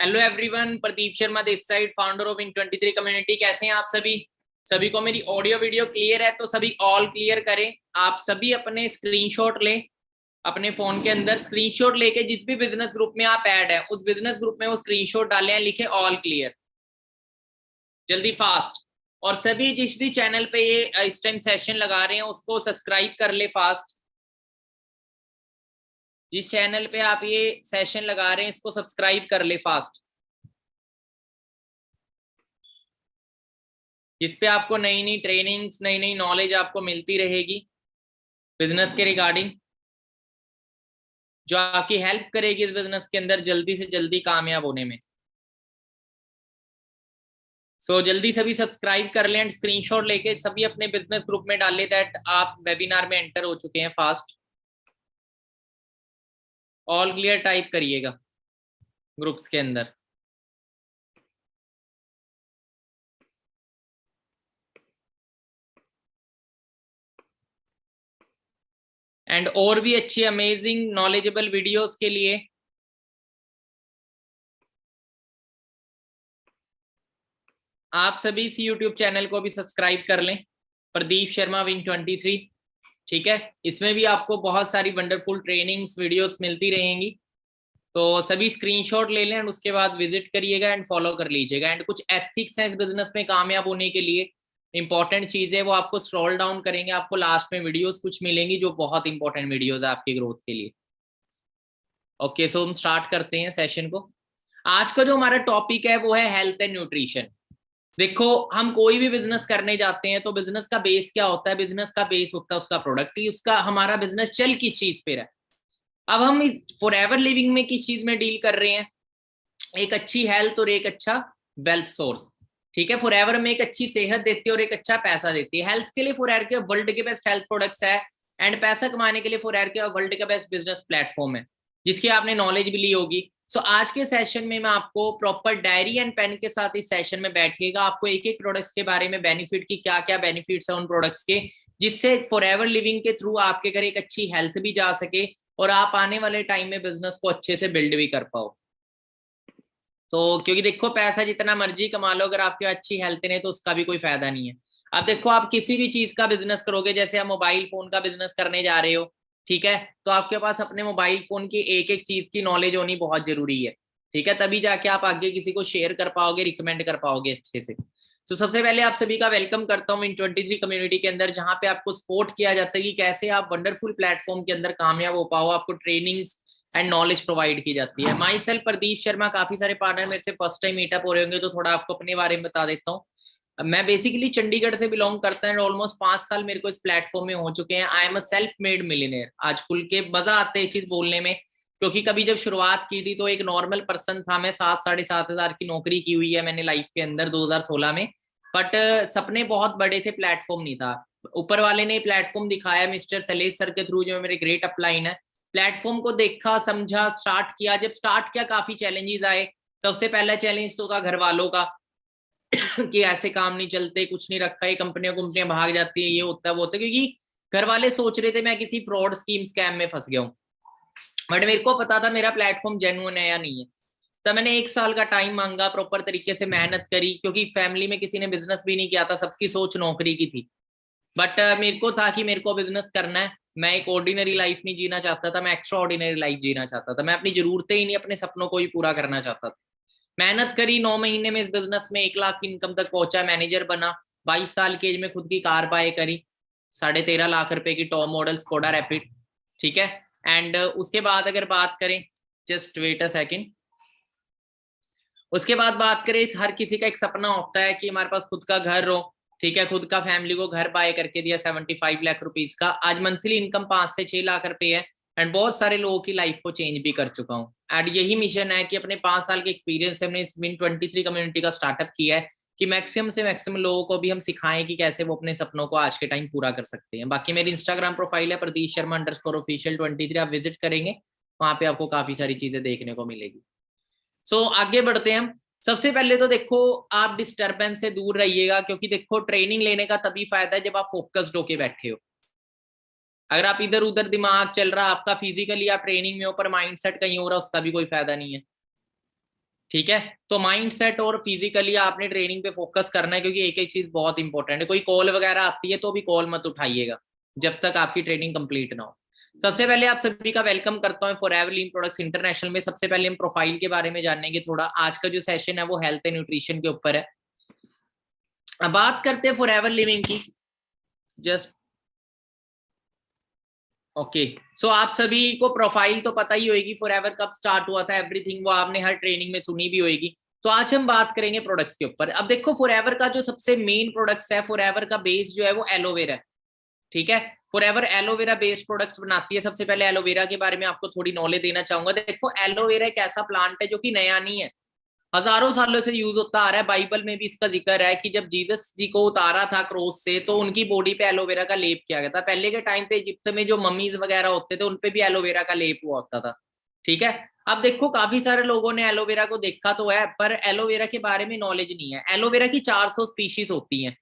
Hello everyone, Pradeep Sharma this side, founder of इन23 community. कैसे हैं आप सभी? सभी को मेरी ऑडियो वीडियो क्लियर है? तो सभी ऑल क्लियर करें। आप सभी अपने स्क्रीनशॉट लें, अपने फोन के अंदर स्क्रीनशॉट लेके जिस भी बिजनेस ग्रुप में आप ऐड है उस बिजनेस ग्रुप में वो स्क्रीनशॉट डालें, लिखे ऑल क्लियर, जल्दी फास्ट। और सभी जिस भी चैनल पे ये इस टाइम सेशन लगा रहे हैं उसको सब्सक्राइब कर ले फास्ट। जिस चैनल पे आप ये सेशन लगा रहे हैं इसको सब्सक्राइब कर ले फास्ट, जिस पे आपको नई नई ट्रेनिंग्स, नई नई नॉलेज आपको मिलती रहेगी बिजनेस के रिगार्डिंग, जो आपकी हेल्प करेगी इस बिजनेस के अंदर जल्दी से जल्दी कामयाब होने में। सो जल्दी सभी सब्सक्राइब कर लें एंड स्क्रीनशॉट लेके सभी अपने बिजनेस ग्रुप में डाल ले दैट आप वेबिनार में एंटर हो चुके हैं फास्ट। ऑल क्लियर टाइप करिएगा ग्रुप्स के अंदर। एंड और भी अच्छी अमेजिंग नॉलेजेबल वीडियोस के लिए आप सभी इस यूट्यूब चैनल को भी सब्सक्राइब कर लें, प्रदीप शर्मा Win23। ठीक है, इसमें भी आपको बहुत सारी वंडरफुल ट्रेनिंग्स वीडियोस मिलती रहेंगी। तो सभी स्क्रीनशॉट ले लें एंड उसके बाद विजिट करिएगा एंड फॉलो कर लीजिएगा। एंड कुछ एथिक्स हैं इस बिजनेस में कामयाब होने के लिए, इंपॉर्टेंट चीज है वो आपको स्क्रॉल डाउन करेंगे, आपको लास्ट में वीडियोस कुछ मिलेंगी जो बहुत इंपॉर्टेंट वीडियोस है आपकी ग्रोथ के लिए। ओके, सो हम स्टार्ट करते हैं सेशन को। आज का जो हमारा टॉपिक है वो है हेल्थ एंड न्यूट्रिशन। देखो, हम कोई भी बिजनेस करने जाते हैं तो बिजनेस का बेस क्या होता है? बिजनेस का बेस होता है उसका प्रोडक्ट ही, उसका हमारा बिजनेस चल किस चीज पे रहा है। अब हम फॉर एवर लिविंग में किस चीज में डील कर रहे हैं? एक अच्छी हेल्थ और एक अच्छा वेल्थ सोर्स। ठीक है, फॉर एवर में एक अच्छी सेहत देती है और एक अच्छा पैसा देती है। हेल्थ के लिए फॉर एवर के वर्ल्ड के बेस्ट हेल्थ प्रोडक्ट्स है एंड पैसा कमाने के लिए फॉर एवर के वर्ल्ड का बेस्ट बिजनेस प्लेटफॉर्म है, जिसकी आपने नॉलेज भी ली होगी। सो आज के सेशन में मैं आपको प्रॉपर डायरी एंड पेन के साथ इस सेशन में बैठिएगा, आपको एक एक प्रोडक्ट्स के बारे में, बेनिफिट की क्या क्या बेनिफिट्स है उन प्रोडक्ट्स के, जिससे फॉर एवर लिविंग के थ्रू आपके घर एक अच्छी हेल्थ भी जा सके और आप आने वाले टाइम में बिजनेस को अच्छे से बिल्ड भी कर पाओ। तो क्योंकि देखो, पैसा जितना मर्जी कमा लो, अगर आपके अच्छी हेल्थ नहीं तो उसका भी कोई फायदा नहीं है। अब देखो, आप किसी भी चीज का बिजनेस करोगे, जैसे आप मोबाइल फोन का बिजनेस करने जा रहे हो, ठीक है, तो आपके पास अपने मोबाइल फोन की एक एक चीज की नॉलेज होनी बहुत जरूरी है। ठीक है, तभी जाके आप आगे किसी को शेयर कर पाओगे, रिकमेंड कर पाओगे अच्छे से। तो सबसे पहले आप सभी का वेलकम करता हूँ Win23 कम्युनिटी के अंदर, जहां पे आपको सपोर्ट किया जाता है कि कैसे आप वंडरफुल प्लेटफॉर्म के अंदर कामयाब हो पाओ। आपको ट्रेनिंग्स एंड नॉलेज प्रोवाइड की जाती है। माई सेल्फ प्रदीप शर्मा, काफी सारे पार्टनर मेरे से फर्स्ट टाइम मीटअप हो रहे होंगे तो थोड़ा आपको अपने बारे में बता देता हूँ। मैं बेसिकली चंडीगढ़ से बिलोंग करता हूँ, ऑलमोस्ट 5 साल मेरे को इस प्लेटफॉर्म में हो चुके हैं। I am a self made millionaire. आज खुल के मजा आते है चीज बोलने में, क्योंकि कभी जब शुरुआत की थी तो एक नॉर्मल पर्सन था मैं। 7-7.5 हज़ार की नौकरी की हुई है मैंने लाइफ के अंदर 2016 में, बट सपने बहुत बड़े थे, प्लेटफॉर्म नहीं था। ऊपर वाले ने प्लेटफॉर्म दिखाया मिस्टर सलेश सर के थ्रू, जो मेरे ग्रेट अपलाइन है। प्लेटफॉर्म को देखा, समझा, स्टार्ट किया। जब स्टार्ट किया काफी चैलेंजेस आए। सबसे पहला चैलेंज तो था घर वालों का कि ऐसे काम नहीं चलते, कुछ नहीं रखा, ये कंपनियां कंपनियां भाग जाती है, ये होता है वो होता है, क्योंकि घर वाले सोच रहे थे मैं किसी फ्रॉड स्कीम स्कैम में फंस गया हूँ। बट मेरे को पता था मेरा प्लेटफॉर्म जेन्युइन है या नहीं है। तब मैंने 1 साल का टाइम मांगा, प्रॉपर तरीके से मेहनत करी, क्योंकि फैमिली में किसी ने बिजनेस भी नहीं किया था, सबकी सोच नौकरी की थी। बट मेरे को था कि मेरे को बिजनेस करना है। मैं एक ऑर्डिनरी लाइफ नहीं जीना चाहता था, मैं एक्स्ट्रा ऑर्डिनरी लाइफ जीना चाहता था। मैं अपनी जरूरतें ही नहीं, अपने सपनों को ही पूरा करना चाहता था। मेहनत करी, 9 महीने में इस बिजनेस में 1 लाख की इनकम तक पहुंचा, मैनेजर बना। 22 साल की एज में खुद की कार बाय करी, 13.5 लाख रुपए की टॉप मॉडल स्कोडा रैपिड। ठीक है, एंड उसके बाद अगर बात करें, जस्ट वेट अ सेकेंड, उसके बाद बात करें, हर किसी का एक सपना होता है कि हमारे पास खुद का घर हो। ठीक है, खुद का फैमिली को घर बाय करके दिया 75 लाख रुपीज का। आज मंथली इनकम 5 से 6 लाख रुपए है एंड बहुत सारे लोगों की लाइफ को चेंज भी कर चुका हूँ। एंड यही मिशन है कि अपने 5 साल के एक्सपीरियंस से हमने इस Win23 कम्युनिटी का स्टार्टअप किया है कि मैक्सिमम से मैक्सिमम लोगों को भी हम सिखाएं कि कैसे वो अपने सपनों को आज के टाइम पूरा कर सकते हैं। बाकी मेरी इंस्टाग्राम प्रोफाइल है प्रदीप शर्मा _official23, आप विजिट करेंगे, वहां पे आपको काफी सारी चीजें देखने को मिलेगी। सो आगे बढ़ते हैं हम। सबसे पहले तो देखो, आप डिस्टरबेंस से दूर रहिएगा, क्योंकि देखो ट्रेनिंग लेने का तभी फायदा है जब आप फोकस्ड होके बैठे हो। अगर आप इधर उधर दिमाग चल रहा, आपका फिजिकली आप ट्रेनिंग में हो पर माइंडसेट कहीं हो रहा, उसका भी कोई फायदा नहीं है। ठीक है, तो माइंड सेट और फिजिकली आपने ट्रेनिंग पे फोकस करना है, क्योंकि एक एक चीज बहुत इंपॉर्टेंट है। कोई कॉल वगैरह आती है तो भी कॉल मत उठाइएगा जब तक आपकी ट्रेनिंग कंप्लीट ना हो। सबसे पहले आप सभी का वेलकम करता हूं फॉरएवर लीन प्रोडक्ट्स इंटरनेशनल में। सबसे पहले हम प्रोफाइल के बारे में जानेंगे थोड़ा। आज का जो सेशन है वो हेल्थ एंड न्यूट्रिशन के ऊपर है। अब बात करते हैं फॉरएवर लिविंग की। जस्ट ओके, सो आप सभी को प्रोफाइल तो पता ही होगी, फॉरएवर कब स्टार्ट हुआ था, एवरीथिंग वो आपने हर ट्रेनिंग में सुनी भी होगी। तो आज हम बात करेंगे प्रोडक्ट्स के ऊपर। अब देखो, फॉरएवर का जो सबसे मेन प्रोडक्ट्स है, फॉरएवर का बेस जो है वो एलोवेरा है। ठीक है, फॉरएवर एलोवेरा बेस्ड प्रोडक्ट्स बनाती है। सबसे पहले एलोवेरा के बारे में आपको थोड़ी नॉलेज देना चाहूंगा। देखो, एलोवेरा एक ऐसा प्लांट है जो कि नया नहीं है, हजारों सालों से यूज होता आ रहा है। बाइबल में भी इसका जिक्र है कि जब जीसस जी को उतारा था क्रॉस से तो उनकी बॉडी पे एलोवेरा का लेप किया गया था। पहले के टाइम पे इजिप्ट में जो मम्मीज वगैरह होते थे उनपे भी एलोवेरा का लेप हुआ होता था। ठीक है, अब देखो काफी सारे लोगों ने एलोवेरा को देखा तो है, पर एलोवेरा के बारे में नॉलेज नहीं है। एलोवेरा की 400 स्पीशीज होती हैं।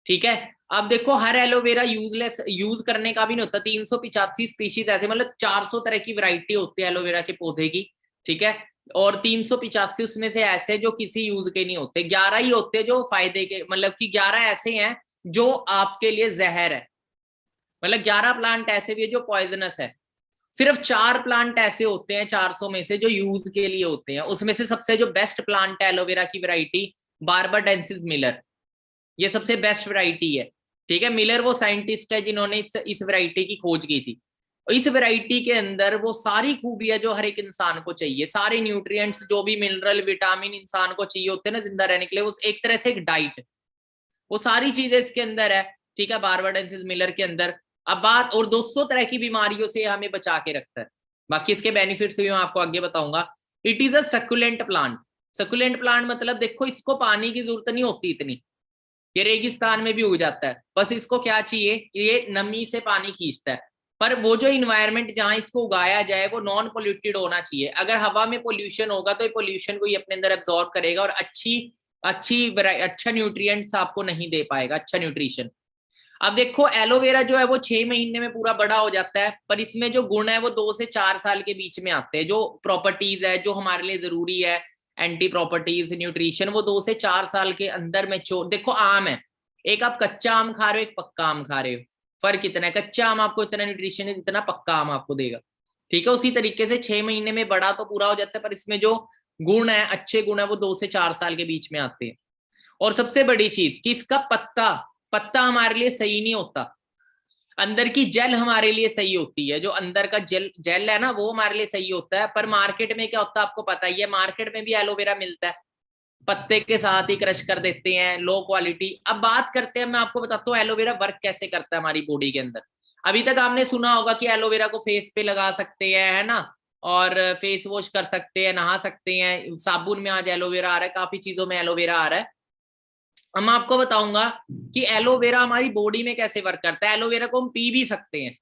ठीक है, अब देखो हर एलोवेरा यूजलेस यूज करने का भी नहीं होता। 385 स्पीशीज ऐसे, मतलब 400 तरह की वैरायटी होती है एलोवेरा के पौधे की। ठीक है, और 385 उसमें से ऐसे जो किसी यूज के नहीं होते, 11 ही होते जो फायदे के, मतलब कि 11 ऐसे हैं जो आपके लिए जहर है। मतलब 11 प्लांट ऐसे भी है जो पॉइजनस है। सिर्फ 4 प्लांट ऐसे होते हैं 400 में से जो यूज के लिए होते हैं। उसमें से सबसे जो बेस्ट प्लांट है एलोवेरा की वैरायटी, बार्बाडेंसिस मिलर, ये सबसे बेस्ट वैरायटी है। ठीक है, मिलर वो साइंटिस्ट है जिन्होंने इस वैरायटी की खोज की थी। इस वैरायटी के अंदर वो सारी खूबियां जो हर एक इंसान को चाहिए, सारे न्यूट्रिएंट्स जो भी मिनरल विटामिन इंसान को चाहिए होते हैं ना जिंदा रहने के लिए, वो एक तरह से एक डाइट, वो सारी चीजें इसके अंदर है। ठीक है, बार्बाडेंसिस मिलर के अंदर। अब बात, और 200 तरह की बीमारियों से हमें बचा के रखता है। बाकी इसके बेनिफिट्स भी मैं आपको आगे बताऊंगा। It is a succulent plant. Succulent plant मतलब देखो, इसको पानी की जरूरत नहीं होती इतनी, ये रेगिस्तान में भी उग जाता है। बस इसको क्या चाहिए, ये नमी से पानी खींचता है। पर वो जो इन्वायरमेंट जहां इसको उगाया जाए वो नॉन पोल्यूटेड होना चाहिए। अगर हवा में पोल्यूशन होगा तो ये पोल्यूशन को ये अपने अंदर एब्जॉर्ब करेगा और अच्छी अच्छी अच्छा न्यूट्रिएंट्स आपको नहीं दे पाएगा, अच्छा न्यूट्रिशन। अब देखो, एलोवेरा जो है वो 6 महीने में पूरा बड़ा हो जाता है, पर इसमें जो गुण है वो 2 से 4 साल के बीच में आते हैं। जो प्रॉपर्टीज है जो हमारे लिए जरूरी है, एंटी प्रॉपर्टीज, न्यूट्रिशन, वो 2 से 4 साल के अंदर में देखो, आम है, एक आप कच्चा आम खा रहे हो, एक पक्का आम खा रहे हो, फर्क कितना है। कच्चा आम आपको इतना न्यूट्रिशन है जितना पक्का आम आपको देगा। ठीक है, उसी तरीके से 6 महीने में बड़ा तो पूरा हो जाता है, पर इसमें जो गुण है, अच्छे गुण है, वो 2 से 4 साल के बीच में आते हैं। और सबसे बड़ी चीज कि इसका पत्ता पत्ता हमारे लिए सही नहीं होता, अंदर की जेल हमारे लिए सही होती है। जो अंदर का जेल जेल है ना, वो हमारे लिए सही होता है। पर मार्केट में क्या होता है आपको पता ही है, मार्केट में भी एलोवेरा मिलता है, पत्ते के साथ ही क्रश कर देते हैं, लो क्वालिटी। अब बात करते हैं, मैं आपको बताता हूँ एलोवेरा वर्क कैसे करता है हमारी बॉडी के अंदर। अभी तक आपने सुना होगा कि एलोवेरा को फेस पे लगा सकते हैं, है ना, और फेस वॉश कर सकते हैं, नहा सकते हैं, साबुन में आज एलोवेरा आ रहा है, काफी चीजों में एलोवेरा आ रहा है। अब मैं आपको बताऊंगा कि एलोवेरा हमारी बॉडी में कैसे वर्क करता है। एलोवेरा को हम पी भी सकते हैं।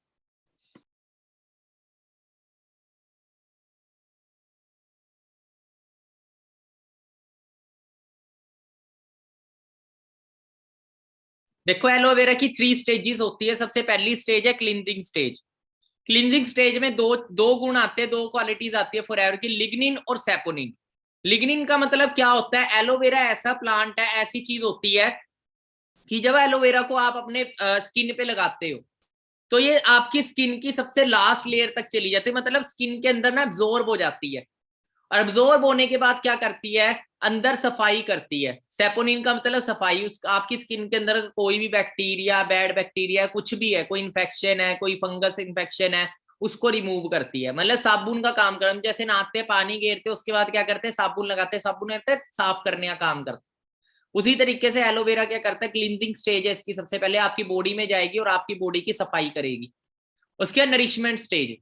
देखो, एलोवेरा की 3 स्टेजेस होती है। सबसे पहली स्टेज है क्लिनजिंग स्टेज। क्लिनजिंग स्टेज में दो दो गुण आते हैं, दो क्वालिटीज आती है फॉरएवर की, लिग्निन और सेपोनिन। लिग्निन का मतलब क्या होता है, एलोवेरा ऐसा प्लांट है, ऐसी चीज होती है कि जब एलोवेरा को आप अपने स्किन पे लगाते हो तो ये आपकी स्किन की सबसे लास्ट लेयर तक चली जाती है, मतलब स्किन के अंदर ना एब्जॉर्ब हो जाती है। और एब्जॉर्ब होने के बाद क्या करती है, अंदर सफाई करती है। सेपोनिन का मतलब सफाई, उस आपकी स्किन के अंदर कोई भी बैक्टीरिया, बैड बैक्टीरिया कुछ भी है, कोई इन्फेक्शन है, कोई फंगस इन्फेक्शन है, उसको रिमूव करती है। मतलब साबुन का काम कर, हम जैसे नहाते हैं, पानी गेरते हैं, उसके बाद क्या करते हैं, साबुन लगाते हैं, साबुन लगाते हैं, साफ करने का काम करते हैं। उसी तरीके से एलोवेरा क्या करता है, क्लींजिंग स्टेज है इसकी, सबसे पहले आपकी बॉडी में जाएगी और आपकी बॉडी की सफाई करेगी। उसके बाद नरिशमेंट स्टेज,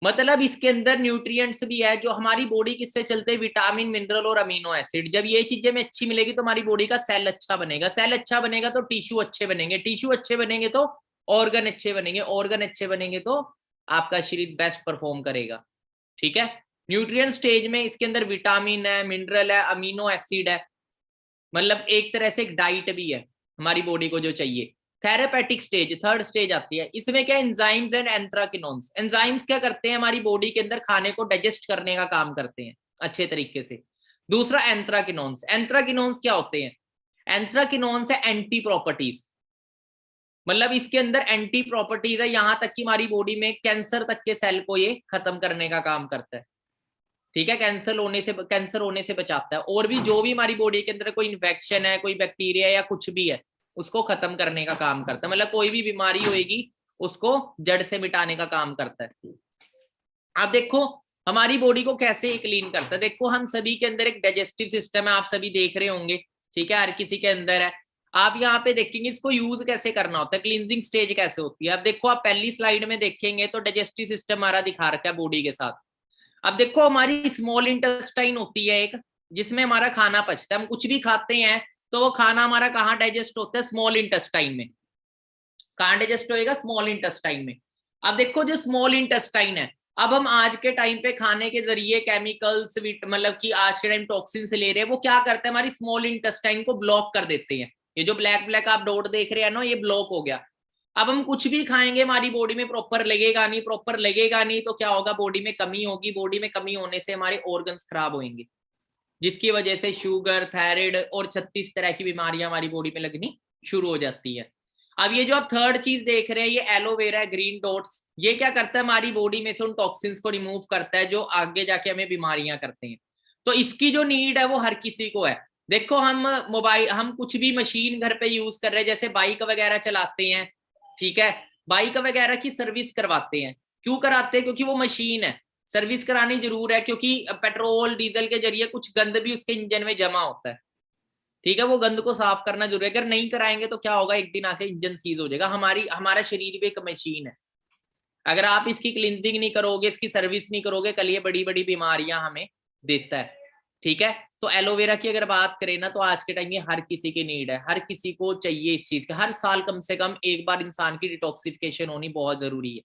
मतलब इसके अंदर न्यूट्रिएंट्स भी है जो हमारी बॉडी किससे चलते हैं, विटामिन, मिनरल और अमीनो एसिड। जब ये चीजें में अच्छी मिलेगी तो हमारी बॉडी का सेल अच्छा बनेगा, सेल अच्छा बनेगा तो टिश्यू अच्छे बनेंगे, टिश्यू अच्छे बनेंगे तो ऑर्गन अच्छे बनेंगे, ऑर्गन अच्छे बनेंगे तो आपका शरीर बेस्ट परफॉर्म करेगा। ठीक है, न्यूट्रिएंट स्टेज में इसके अंदर विटामिन है, मिनरल है, अमीनो एसिड है, मतलब एक तरह से एक डाइट भी है हमारी बॉडी को जो चाहिए। थेरेपेटिक स्टेज, थर्ड स्टेज आती है, इसमें क्या, एंजाइम्स एंड एंथ्राकिनोन्स। एंजाइम्स क्या करते हैं, हमारी बॉडी के अंदर खाने को डाइजेस्ट करने का काम करते हैं अच्छे तरीके से। दूसरा एंथ्राकिनोन्स। एंथ्राकिनोन्स क्या होते हैं? एंथ्राकिनोन्स है एंटी प्रॉपर्टीज, मतलब इसके अंदर एंटी प्रॉपर्टीज है, यहां तक कि हमारी बॉडी में कैंसर तक के सेल को ये खत्म करने का काम करता है। ठीक है, कैंसर होने से बचाता है, और भी जो भी हमारी बॉडी के अंदर कोई इन्फेक्शन है, कोई बैक्टीरिया या कुछ भी है, उसको खत्म करने का काम करता है। मतलब कोई भी बीमारी होगी उसको जड़ से मिटाने का काम करता है। आप देखो हमारी बॉडी को कैसे क्लीन करता है। देखो हम सभी के अंदर एक डाइजेस्टिव सिस्टम है, आप सभी देख रहे होंगे, ठीक है, हर किसी के अंदर है। आप यहाँ पे देखेंगे इसको यूज कैसे करना होता है, क्लींजिंग स्टेज कैसे होती है। अब देखो आप पहली स्लाइड में देखेंगे तो डाइजेस्टिव सिस्टम हमारा दिखा रखा है बॉडी के साथ। अब देखो हमारी स्मॉल इंटेस्टाइन होती है एक, जिसमें हमारा खाना पचता है। हम कुछ भी खाते हैं तो वो खाना हमारा कहाँ डाइजेस्ट होता है? स्मॉल इंटेस्टाइन में। कहाँ डाइजेस्ट होएगा? स्मॉल इंटेस्टाइन में। अब देखो जो स्मॉल इंटेस्टाइन है, अब हम आज के टाइम पे खाने के जरिए केमिकल्स, मतलब कि आज के टाइम टॉक्सिन से ले रहे हैं, वो क्या करते हैं? हमारी स्मॉल इंटेस्टाइन को ब्लॉक कर देते हैं। ये जो ब्लैक ब्लैक आप डॉट देख रहे हैं ना, ये ब्लॉक हो गया। अब हम कुछ भी खाएंगे हमारी बॉडी में प्रॉपर लगेगा नहीं, प्रॉपर लगेगा नहीं तो क्या होगा? बॉडी में कमी होगी। बॉडी में कमी होने से हमारे ऑर्गन्स खराब होंगे, जिसकी वजह से शुगर, थायराइड और 36 तरह की बीमारियां हमारी बॉडी में लगनी शुरू हो जाती है। अब ये जो आप थर्ड चीज देख रहे हैं, ये एलोवेरा ग्रीन डॉट्स, ये क्या करता है? हमारी बॉडी में से उन टॉक्सिन्स को रिमूव करता है जो आगे जाके हमें बीमारियां करते हैं। तो इसकी जो नीड है वो हर किसी को है। देखो हम कुछ भी मशीन घर पे यूज कर रहे हैं, जैसे बाइक वगैरह चलाते हैं, ठीक है, बाइक वगैरह की सर्विस करवाते हैं। क्यों कराते हैं? क्योंकि वो मशीन है, सर्विस करानी जरूर है, क्योंकि पेट्रोल डीजल के जरिए कुछ गंद भी उसके इंजन में जमा होता है। ठीक है, वो गंद को साफ करना जरूरी है। अगर नहीं कराएंगे तो क्या होगा? एक दिन आके इंजन सीज हो जाएगा। हमारा शरीर भी एक मशीन है, अगर आप इसकी क्लींजिंग नहीं करोगे, इसकी सर्विस नहीं करोगे, कल ये बड़ी बड़ी बीमारियां हमें देता है। ठीक है, तो एलोवेरा की अगर बात करें ना, तो आज के टाइम में हर किसी की नीड है, हर किसी को चाहिए इस चीज का। हर साल कम से कम एक बार इंसान की डिटॉक्सिफिकेशन होनी बहुत जरूरी है,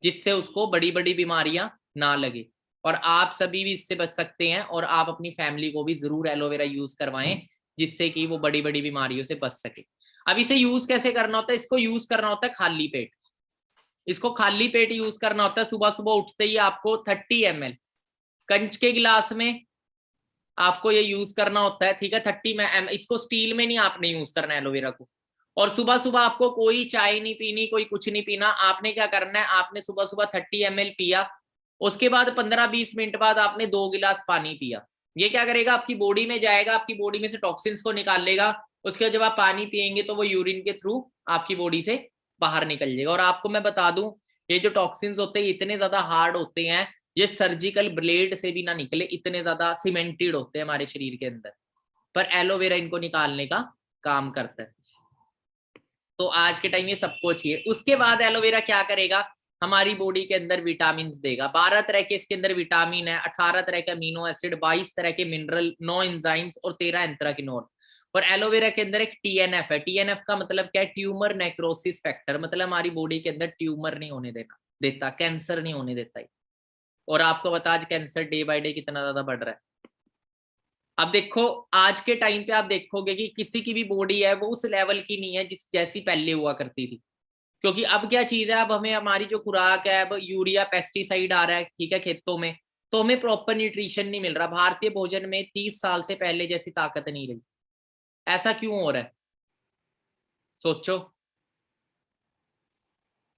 जिससे उसको बड़ी बड़ी बीमारियां ना लगे। और आप सभी भी इससे बच सकते हैं, और आप अपनी फैमिली को भी जरूर एलोवेरा यूज करवाएं, जिससे कि वो बड़ी बड़ी बीमारियों से बच सके। अब इसे यूज कैसे करना होता है? इसको यूज करना होता है खाली पेट। इसको खाली पेट यूज करना होता है। सुबह सुबह उठते ही आपको 30 ml कंच के गिलास में आपको ये यूज करना होता है। ठीक है, 30 ml, इसको स्टील में नहीं आपने यूज करना है एलोवेरा को। और सुबह सुबह आपको कोई चाय नहीं पीनी, कोई कुछ नहीं पीना। आपने क्या करना है? आपने सुबह सुबह 30 ml पिया, उसके बाद 15-20 मिनट बाद आपने 2 गिलास पानी पिया। ये क्या करेगा? आपकी बॉडी में जाएगा, आपकी बॉडी में से टॉक्सिन्स को निकाल लेगा। उसके बाद जब आप पानी पिएंगे तो वो यूरिन के थ्रू आपकी बॉडी से बाहर निकल जाएगा। और आपको मैं बता दूं, ये जो टॉक्सिन्स होते हैं इतने ज्यादा हार्ड होते हैं, ये सर्जिकल ब्लेड से भी ना निकले, इतने ज्यादा सीमेंटेड होते हैं हमारे शरीर के अंदर, पर एलोवेरा इनको निकालने का काम करता है। तो आज के टाइम ये सबको चाहिए। उसके बाद एलोवेरा क्या करेगा? हमारी बॉडी के अंदर विटामिन देगा। 12 तरह के इसके अंदर विटामिन है, 18 तरह के अमीनो एसिड, 22 तरह के मिनरल, 9 एंजाइम्स और 13 एंथ्राकिनोन। और एलोवेरा के अंदर एक टीएनएफ है। टीएनएफ का मतलब क्या है? ट्यूमर नेक्रोसिस फैक्टर, मतलब हमारी बॉडी के अंदर ट्यूमर नहीं होने देता, कैंसर नहीं होने देता। और आपको बता, आज कैंसर डे बाय डे कितना ज्यादा बढ़ रहा है। अब देखो आज के टाइम पे आप देखोगे कि किसी की भी बॉडी है वो उस लेवल की नहीं है जिस जैसी पहले हुआ करती थी। क्योंकि अब क्या चीज है, अब हमें हमारी जो खुराक है, अब यूरिया पेस्टिसाइड आ रहा है, ठीक है, खेतों में, तो हमें प्रॉपर न्यूट्रिशन नहीं मिल रहा। भारतीय भोजन में 30 साल से पहले जैसी ताकत नहीं रही। ऐसा क्यों हो रहा है? सोचो,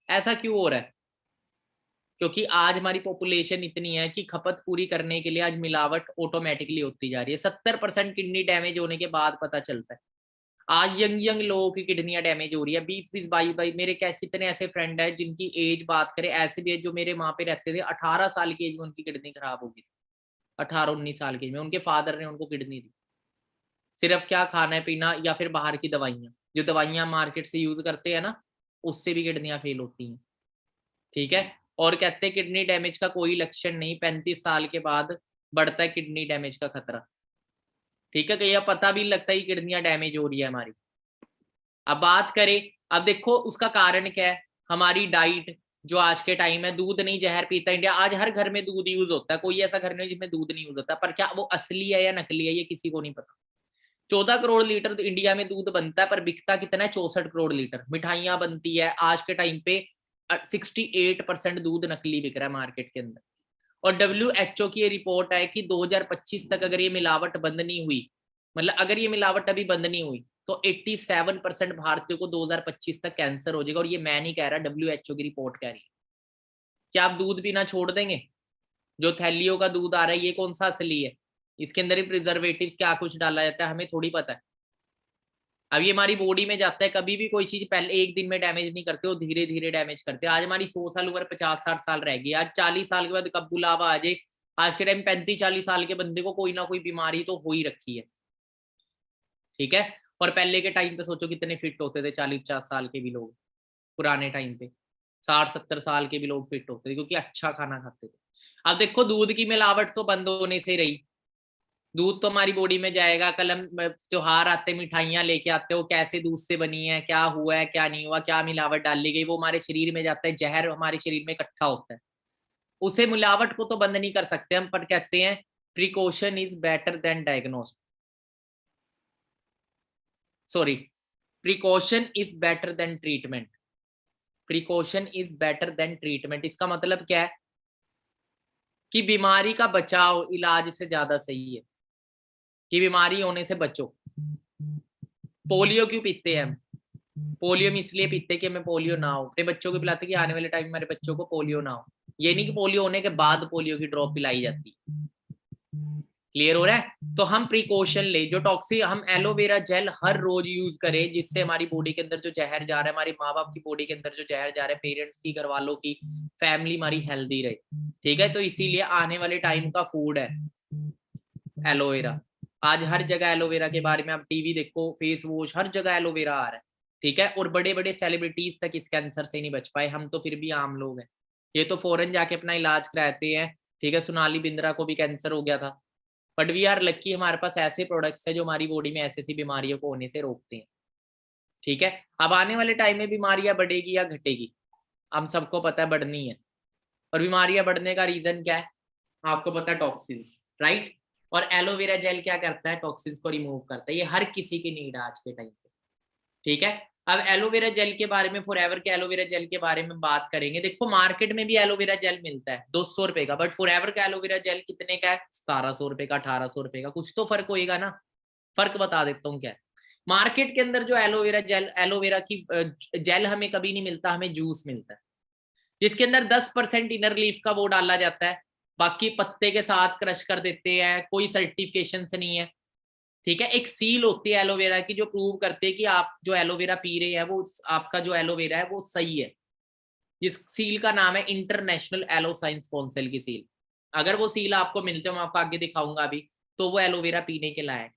ऐसा क्यों हो रहा है? क्योंकि आज हमारी पॉपुलेशन इतनी है कि खपत पूरी करने के लिए आज मिलावट ऑटोमेटिकली होती जा रही है। 70% किडनी डैमेज होने के बाद पता चलता है। आज यंग यंग लोगों की किडनियां डैमेज हो रही है। 20-20, 22-22, मेरे क्या कितने ऐसे फ्रेंड है जिनकी एज बात करें, ऐसे भी है जो मेरे वहां पे रहते थे, 18 साल की एज में उनकी किडनी खराब हो गई। 18-19 साल की एज में उनके फादर ने उनको किडनी दी। सिर्फ क्या? खाना पीना या फिर बाहर की दवाइयां, जो दवाइयां मार्केट से यूज करते हैं ना, उससे भी किडनियां फेल होती हैं। ठीक है, और कहते हैं किडनी डैमेज का कोई लक्षण नहीं, 35 साल के बाद बढ़ता है किडनी डैमेज का खतरा। ठीक है, कहीं पता भी लगता है कि किडनियां डैमेज हो रही है हमारी। अब बात करें, अब देखो उसका कारण क्या है? हमारी डाइट। जो आज के टाइम है, दूध नहीं जहर पीता इंडिया। आज हर घर में दूध यूज होता है, कोई ऐसा घर नहीं जिसमें दूध नहीं यूज होता। पर क्या वो असली है या नकली है, ये किसी को नहीं पता। 14 करोड़ लीटर तो इंडिया में दूध बनता है, पर बिकता कितना है? 64 करोड़ लीटर। मिठाइयां बनती है आज के टाइम पे, 68% दूध नकली बिक रहा है मार्केट के अंदर। और WHO की ये रिपोर्ट है कि 2025 तक अगर ये मिलावट बंद नहीं हुई, मतलब अगर ये मिलावट अभी बंद नहीं हुई तो 87% भारतीयों को 2025 तक कैंसर हो जाएगा। और ये मैं नहीं कह रहा, WHO की रिपोर्ट कह रही है। क्या आप दूध पीना छोड़ देंगे? जो थैलियों का दूध आ रहा है ये कौन सा असली है? इसके अंदर ही प्रिजर्वेटिव्स क्या कुछ डाला जाता है हमें थोड़ी पता है। अब ये हमारी बॉडी में जाता है, कभी भी कोई चीज पहले एक दिन में डैमेज नहीं करते, वो धीरे धीरे डैमेज करते हैं। आज हमारी 100 साल उम्र 50-60 साल रहेगी, आज 40 साल के बाद कब बुलावा आ जाए। आज के टाइम 35-40 साल के बंदे को कोई ना कोई बीमारी तो हो ही रखी है, ठीक है। और पहले के टाइम पे सोचो कितने फिट होते थे, 40-50 साल के भी लोग पुराने टाइम पे, 60-70 साल के भी लोग फिट होते थे क्योंकि अच्छा खाना खाते थे। अब देखो दूध की मिलावट तो बंद होने से रही, दूध तो हमारी बॉडी में जाएगा। कल हम त्योहार आते मिठाइयां लेके आते हो, कैसे दूध से बनी है, क्या हुआ है क्या नहीं हुआ, क्या मिलावट डाली गई, वो हमारे शरीर में जाता है, जहर हमारे शरीर में इकट्ठा होता है। उसे मिलावट को तो बंद नहीं कर सकते हम, पर कहते हैं precaution is better than diagnose, sorry, precaution is better than treatment. Precaution is better than treatment, इसका मतलब क्या है कि बीमारी का बचाव इलाज से ज्यादा सही है, कि बीमारी होने से बचो। पोलियो क्यों पीते हैं हम? पोलियो में इसलिए पीते कि हमें पोलियो ना हो, अपने बच्चों को पिलाते कि आने वाले टाइम में हमारे बच्चों को पोलियो ना हो। ये नहीं कि पोलियो होने के बाद पोलियो की ड्रॉप पिलाई जाती है। क्लियर हो रहा है? तो हम प्रिकॉशन ले, जो टॉक्सिक, हम एलोवेरा जेल हर रोज यूज करें, जिससे हमारी बॉडी के अंदर जो जहर जा रहा है, हमारे माँ बाप की बॉडी के अंदर जो जहर जा रहा है, पेरेंट्स की, घर वालों की, फैमिली हमारी हेल्दी रहे, ठीक है। तो इसीलिए आने वाले टाइम का फूड है एलोवेरा। आज हर जगह एलोवेरा के बारे में आप टीवी देखो, फेस वॉश, हर जगह एलोवेरा आ रहा है, ठीक है। और बड़े बड़े सेलिब्रिटीज तक इस कैंसर से नहीं बच पाए, हम तो फिर भी आम लोग हैं। ये तो फॉरेन जाके अपना इलाज कराते हैं, ठीक है। सोनाली बिंद्रा को भी कैंसर हो गया था, बट वी आर लकी, हमारे पास ऐसे प्रोडक्ट्स है जो हमारी बॉडी में ऐसी ऐसी बीमारियों को होने से रोकते हैं, ठीक है। अब आने वाले टाइम में बीमारियां बढ़ेगी या घटेगी, हम सबको पता है बढ़नी है। और बीमारियां बढ़ने का रीजन क्या है आपको पता है, टॉक्सिन्स, राइट। और एलोवेरा जेल क्या करता है, टॉक्सिन्स को रिमूव करता है। ये हर किसी की नीड है आज के टाइम पे, ठीक है। अब एलोवेरा जेल के बारे में, फॉरएवर के एलोवेरा जेल के बारे में बात करेंगे। देखो मार्केट में भी एलोवेरा जेल मिलता है 200 रुपए का, बट फॉरएवर का एलोवेरा जेल कितने का है, 1700 रुपए का, 1800 रुपए का, कुछ तो फर्क होएगा ना। फर्क बता देता हूँ क्या है। मार्केट के अंदर जो एलोवेरा जेल, एलोवेरा की जेल हमें कभी नहीं मिलता, हमें जूस मिलता है, जिसके अंदर 10% इनर लीफ का वो डाला जाता है, बाकी पत्ते के साथ क्रश कर देते हैं, कोई सर्टिफिकेशन से नहीं है, ठीक है। एक सील होती है एलोवेरा की जो प्रूव करते हैं कि आप जो एलोवेरा पी रहे हैं वो आपका जो एलोवेरा है वो सही है। जिस सील का नाम है इंटरनेशनल एलो साइंस काउंसिल की सील। अगर वो सील आपको मिलते हो, मैं आपको आगे दिखाऊंगा अभी, तो वो एलोवेरा पीने के लायक।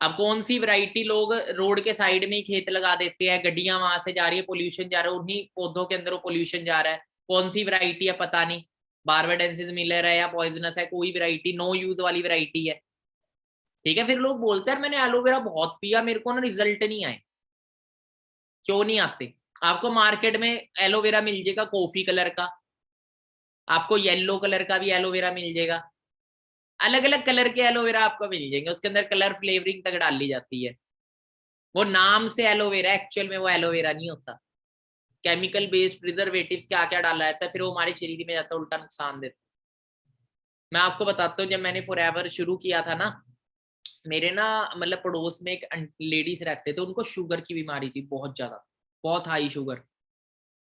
अब कौन सी वैरायटी, लोग रोड के साइड में ही खेत लगा देते हैं, गड्डियां वहां से जा रही है, पोल्यूशन जा रहा है, उन्हीं पौधों के अंदर वो पोल्यूशन जा रहा है। कौन सी वैरायटी है पता नहीं, बारबाडेंसिस मिलर है या पॉइजनस है, कोई वैरायटी नो यूज वाली वैरायटी है, ठीक है। फिर लोग बोलते हैं मैंने एलोवेरा बहुत पिया, मेरे को ना रिजल्ट नहीं आए। क्यों नहीं आते? आपको मार्केट में एलोवेरा मिल जाएगा कॉफी कलर का, आपको येलो कलर का भी एलोवेरा मिल जाएगा, अलग अलग कलर के एलोवेरा आपको मिल जाएंगे, उसके अंदर कलर फ्लेवरिंग तक डाल ली जाती है। वो नाम से एलोवेरा, एक्चुअल में वो एलोवेरा नहीं होता। केमिकल बेस्ड प्रिजर्वेटिव्स क्या क्या डाला जाता है, फिर वो हमारे शरीर में जाता है, उल्टा नुकसान देता है। मैं आपको बताता हूँ, जब मैंने फॉरएवर शुरू किया था ना, मेरे ना मतलब पड़ोस में एक लेडीज रहते थे, उनको शुगर की बीमारी थी बहुत ज्यादा, बहुत हाई शुगर।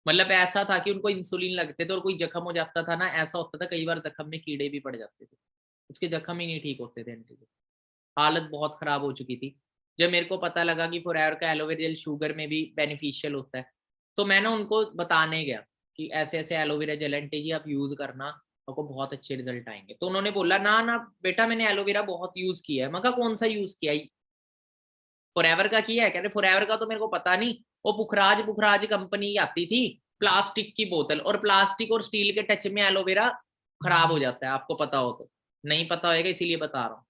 मतलब ऐसा था कि उनको इंसुलिन लगते थे, और कोई जख्म हो जाता था ना, ऐसा होता था कई बार जख्म में कीड़े भी पड़ जाते थे, उसके जख्म ही नहीं ठीक होते थे इनके। हालत बहुत खराब हो चुकी थी। जब मेरे को पता लगा कि फॉरएवर का एलोवेरा जेल शुगर में भी बेनिफिशियल होता है, तो मैं ना उनको बताने गया कि ऐसे ऐसे एलोवेरा जेल आंटी जी आप यूज करना, आपको बहुत अच्छे रिजल्ट आएंगे। तो उन्होंने बोला ना ना बेटा मैंने एलोवेरा बहुत यूज किया है। मैं कहा कौन सा यूज किया? फॉरएवर का किया है? कहते फॉरएवर का तो मेरे को पता नहीं, वो पुखराज पुखराज कंपनी की आती थी, प्लास्टिक की बोतल, और प्लास्टिक और स्टील के टच में एलोवेरा खराब हो जाता है, आपको पता हो तो। नहीं पता होगा इसीलिए बता रहा हूँ,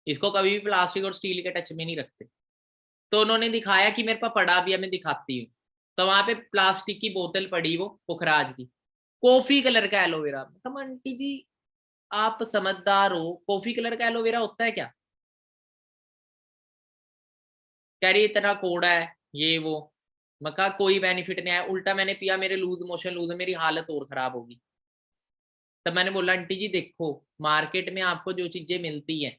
इसको कभी भी प्लास्टिक और स्टील के टच में नहीं रखते। तो उन्होंने दिखाया कि मेरे पास पड़ा भी है, मैं दिखाती हूँ। तो वहां पे प्लास्टिक की बोतल पड़ी, वो पुखराज की, कॉफी कलर का एलोवेरा। मतलब आंटी जी आप समझदार हो, कॉफी कलर का एलोवेरा होता है क्या? कह रही इतना कोड़ा है ये वो। मैं कहा कोई बेनिफिट नहीं आया, उल्टा मैंने पिया, मेरे लूज मोशन, लूज, मेरी हालत और खराब होगी। तब मैंने बोला आंटी जी देखो, मार्केट में आपको जो चीजें मिलती हैं,